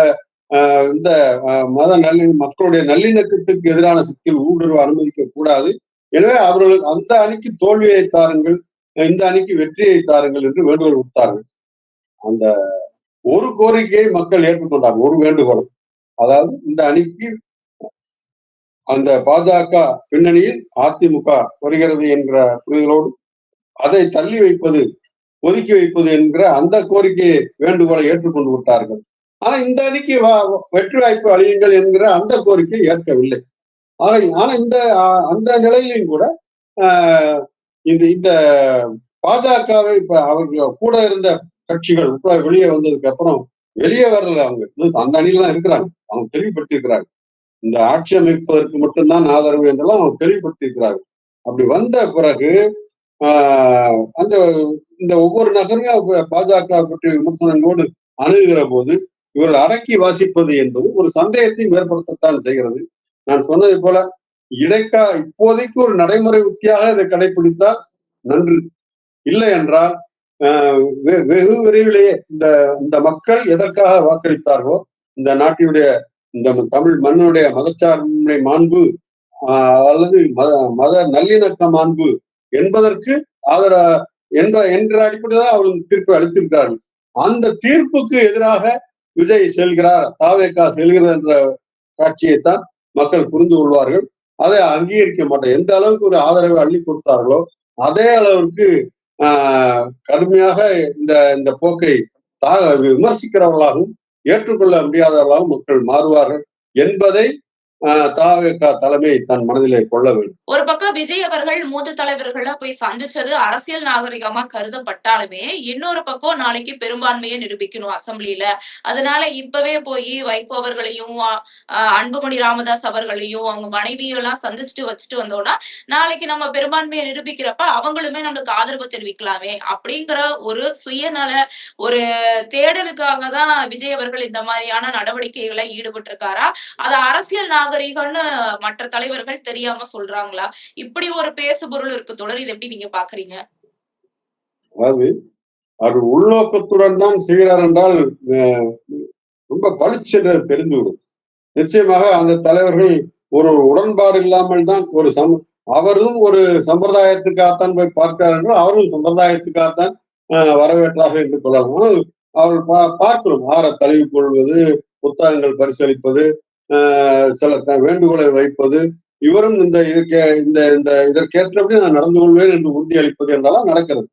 இந்த மத மக்களுடைய நல்லிணக்கத்துக்கு எதிரான சக்தியில் ஊடுருவ அனுமதிக்க கூடாது, எனவே அவர்களுக்கு அந்த அணிக்கு தோல்வியை தாருங்கள், இந்த அணிக்கு வெற்றியை தாருங்கள் என்று வேண்டுகோள் விட்டார்கள். அந்த ஒரு கோரிக்கையை மக்கள் ஏற்றுக்கொண்டார்கள், ஒரு வேண்டுகோளை. அதாவது இந்த அணிக்கு அந்த பாஜக பின்னணியில் அதிமுக வருகிறது என்ற புரிதலோடு அதை தள்ளி வைப்பது, ஒதுக்கி வைப்பது என்கிற அந்த கோரிக்கையை வேண்டுகோளை ஏற்றுக்கொண்டு விட்டார்கள். ஆனா இந்த அணிக்கு வெற்றி வாய்ப்பு அளியுங்கள் என்கிற அந்த கோரிக்கையை ஏற்கவில்லை. ஆனா அந்த நிலையிலும் கூட இந்த பாஜகவை இப்ப அவர்கள் கூட இருந்த கட்சிகள் வெளியே வந்ததுக்கு அப்புறம் வெளியே வரல, அவங்க அந்த அணியில தான் இருக்கிறாங்க, அவங்க தெளிவுபடுத்தியிருக்கிறார்கள். இந்த ஆட்சி அமைப்பதற்கு மட்டும்தான் ஆதரவு என்றெல்லாம் அவங்க தெளிவுபடுத்தியிருக்கிறார்கள். அப்படி வந்த பிறகு அந்த இந்த ஒவ்வொரு நகரையும் பாஜக பற்றிய விமர்சனங்களோடு அணுகுகிற போது இவர்கள் அடக்கி வாசிப்பது என்பது ஒரு சந்தேகத்தையும் ஏற்படுத்தத்தான் செய்கிறது. நான் சொன்னது போல இப்போதைக்கு ஒரு நடைமுறை உத்தியாக இதை கடைபிடித்தால் நன்று, இல்லை என்றால் வெகு விரைவிலேயே இந்த மக்கள் எதற்காக வாக்களித்தார்களோ, இந்த நாட்டினுடைய, இந்த தமிழ் மண்ணுடைய மதச்சார்பின்மை மாண்பு அல்லது மத நல்லிணக்க மாண்பு என்பதற்கு என்ற அடிப்படையில் அவர்கள் தீர்ப்பு அளித்திருக்கிறார்கள். அந்த தீர்ப்புக்கு எதிராக விஜய் செல்கிறார், தாவேகா செல்கிறது என்ற காட்சியைத்தான் மக்கள் புரிந்து கொள்வார்கள். அதை அங்கீகரிக்க மாட்டோம். எந்த அளவுக்கு ஒரு ஆதரவை அள்ளி கொடுத்தார்களோ அதே அளவுக்கு கடுமையாக இந்த போக்கை விமர்சிக்கிறவர்களாகவும் ஏற்றுக்கொள்ள முடியாதவர்களாகவும் மக்கள் மாறுவார்கள் என்பதை தாவேகா தலைமை தன் மனதிலே கொள்ள வேண்டும். ஒரு பக்கம் விஜய் அவர்கள் மூத்த தலைவர்கள போய் சந்திச்சது அரசியல் நாகரிகமா கருதப்பட்டாலுமே, இன்னொரு பக்கம் நாளைக்கு பெரும்பான்மையை நிரூபிக்கணும் அசெம்பிளியில. அதனால இப்பவே போய் வைகோ அவர்களையும் அன்புமணி ராமதாஸ் அவர்களையும் அவங்க மனைவியெல்லாம் சந்திச்சுட்டு வச்சுட்டு வந்தோம்னா, நாளைக்கு நம்ம பெரும்பான்மையை நிரூபிக்கிறப்ப அவங்களுமே நம்மளுக்கு ஆதரவு தெரிவிக்கலாமே அப்படிங்கிற ஒரு சுயநல ஒரு தேடலுக்காக தான் விஜய் அவர்கள் இந்த மாதிரியான நடவடிக்கைகளை ஈடுபட்டு இருக்காரா? அது அரசியல் நாகரிகம்னு மற்ற தலைவர்கள் தெரியாம சொல்றாங்களா? இப்படி ஒரு பேசு பொருள் இருக்கு தொடர். இதை எப்படி நீங்க பாக்குறீங்க? அதாவது அவர் உள்நோக்கத்துடன் தான் செய்கிறார் என்றால் ரொம்ப பளிச்சென்று தெரிந்துவிடும். நிச்சயமாக அந்த தலைவர்கள் ஒரு உடன்பாடு இல்லாமல் தான் அவரும் ஒரு சம்பிரதாயத்துக்காகத்தான் போய் பார்க்கிறார் என்றால் அவரும் சம்பிரதாயத்துக்காகத்தான் வரவேற்றார்கள் என்று கொள்ளலாம். அவர்கள் பார்க்கணும் ஆற தழுவி கொள்வது, புத்தகங்கள் பரிசளிப்பது, சில வேண்டுகோளை வைப்பது, இவரும் இதற்கேற்றபடி நான் நடந்து கொள்வேன் என்று உறுதி அளிப்பது என்றெல்லாம் நடக்கிறது.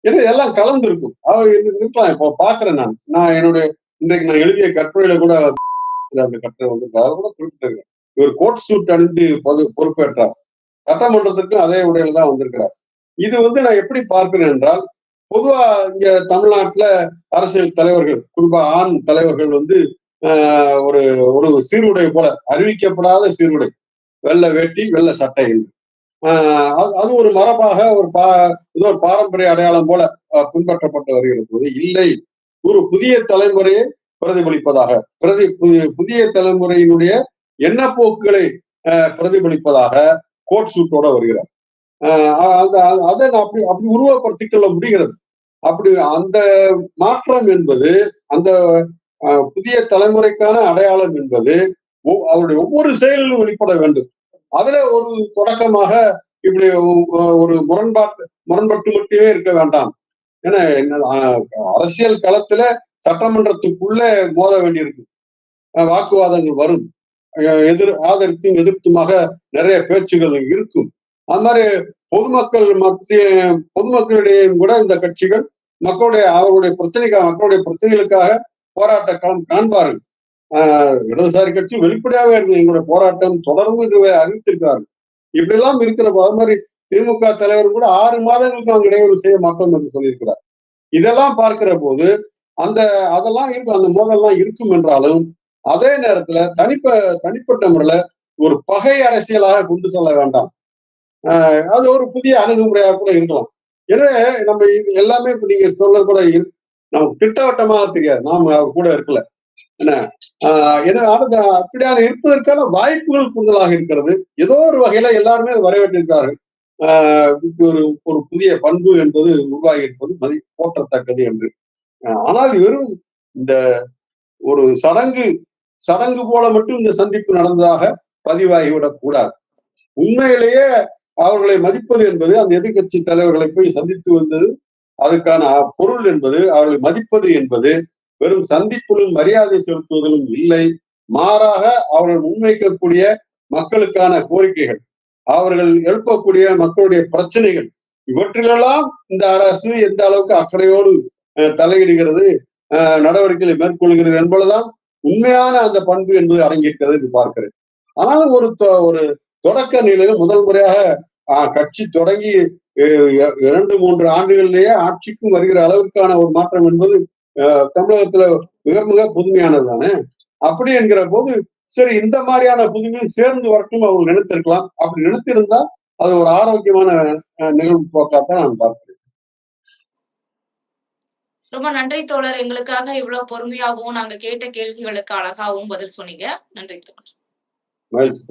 ஏன்னா எல்லாம் கலந்து இருக்கும். அவர் இருக்கலாம். இப்போ பாக்குறேன் நான் என்னுடைய இன்றைக்கு நான் எழுதிய கட்டுரையில கூட அந்த கட்டுரை வந்து கூட குறிப்பிட்டிருக்கேன். இவர் கோட் சூட் அணிந்து பொறுப்பேற்றார். சட்டமன்றத்திற்கும் அதே உடையில தான் வந்திருக்கிறார். இது வந்து நான் எப்படி பார்க்கிறேன் என்றால், பொதுவா இங்க தமிழ்நாட்டுல அரசியல் தலைவர்கள், குறிப்பா ஆண் தலைவர்கள் வந்து ஒரு ஒரு சீருடை போல, அறிவிக்கப்படாத சீருடை, வெள்ளை வேட்டி வெள்ளை சட்டை, அது ஒரு மரபாக ஒரு பாரம்பரிய அடையாளம் போல பின்பற்றப்பட்டு வருகிற போது இல்லை, ஒரு புதிய தலைமுறையை பிரதிபலிப்பதாக, புதிய தலைமுறையினுடைய எண்ணப்போக்குகளை பிரதிபலிப்பதாக கோட் சூட்டோட வருகிறார். அதை அப்படி உருவப்படுத்திக் கொள்ள முடிகிறது. அப்படி அந்த மாற்றம் என்பது, அந்த புதிய தலைமுறைக்கான அடையாளம் என்பது அவருடைய ஒவ்வொரு செயலிலும் வெளிப்பட வேண்டும். அதுல ஒரு தொடக்கமாக இப்படி ஒரு முரண்பட்டு மட்டுமே இருக்க வேண்டாம். ஏன்னா அரசியல் களத்துல சட்டமன்றத்துக்குள்ள மோத வேண்டியிருக்கு, வாக்குவாதங்கள் வரும், ஆதரித்தும் எதிர்த்துமாக நிறைய பேச்சுகள் இருக்கும். அது மாதிரி பொதுமக்களிடையே கூட இந்த கட்சிகள் அவருடைய பிரச்சனைகளுக்காக போராட்ட களம் காண்பார்கள். இடதுசாரி கட்சி வெளிப்படையாக இருக்கு, எங்களுடைய போராட்டம் தொடர்ந்து அறிவித்திருக்கிறார்கள். இப்படி எல்லாம் இருக்கிற அது மாதிரி திமுக தலைவர் கூட 6 மாதங்களுக்கு நாங்கள் இடையூறு செய்ய மாட்டோம் என்று சொல்லியிருக்கிறார். இதெல்லாம் பார்க்கிற போது அதெல்லாம் இருக்கும், அந்த மோதல்லாம் இருக்கும் என்றாலும் அதே நேரத்துல தனிப்பட்ட முறையில ஒரு பகை அரசியலாக கொண்டு செல்ல வேண்டாம். அது ஒரு புதிய அணுகுமுறையாக கூட இருக்கலாம். எனவே நம்ம இது எல்லாமே இப்ப நீங்க சொல்றது கூட நமக்கு திட்டவட்டமாக தெரியாது, நாம அவர் கூட இருக்கல. அப்படியாக இருப்பதற்கான வாய்ப்புகள் கூடுதலாக இருக்கிறது. ஏதோ ஒரு வகையில எல்லாருமே வரவேற்றிருக்கார்கள். ஒரு புதிய பண்பு என்பது உருவாகி இருப்பது போற்றத்தக்கது என்று. ஆனால் வெறும் இந்த ஒரு சடங்கு போல மட்டும் இந்த சந்திப்பு நடந்ததாக பதிவாகிவிடக் கூடாது. உண்மையிலேயே அவர்களை மதிப்பது என்பது, அந்த எதிர்கட்சி தலைவர்களை போய் சந்தித்து வந்தது, அதுக்கான பொருள் என்பது, அவர்களை மதிப்பது என்பது வெறும் சந்திப்பிலும் மரியாதை செலுத்துவதிலும் இல்லை. மாறாக அவர்கள் முன்வைக்கக்கூடிய மக்களுக்கான கோரிக்கைகள், அவர்கள் எழுப்பக்கூடிய மக்களுடைய பிரச்சனைகள், இவற்றிலெல்லாம் இந்த அரசு எந்த அளவுக்கு அக்கறையோடு தலையிடுகிறது, நடவடிக்கைகளை மேற்கொள்கிறது என்பதுதான் உண்மையான அந்த பண்பு என்பது அடங்கியிருக்கிறது என்று பார்க்கிறேன். ஆனாலும் ஒரு தொடக்க நிலையில முதல் முறையாக கட்சி தொடங்கி 2-3 ஆண்டுகளிலேயே ஆட்சிக்கும் வருகிற அளவிற்கான ஒரு மாற்றம் என்பது தமிழகத்துல மிக மிக புதுமையானது தானே. அப்படி என்கிற போது சரி, இந்த மாதிரியான புதுமையும் சேர்ந்து வரட்டும் அவங்க நினைத்திருக்கலாம். அப்படி நினைத்திருந்தா அது ஒரு ஆரோக்கியமான நிகழ்வு போக்காத்தான் நான் பார்க்கிறேன். ரொம்ப நன்றி தோழர். எங்களுக்காக இவ்வளவு பொறுமையாகவும் நாங்க கேட்ட கேள்விகளுக்கு அழகாகவும் பதில் சொன்னீங்க. நன்றி தோழர். மகிழ்ச்சி.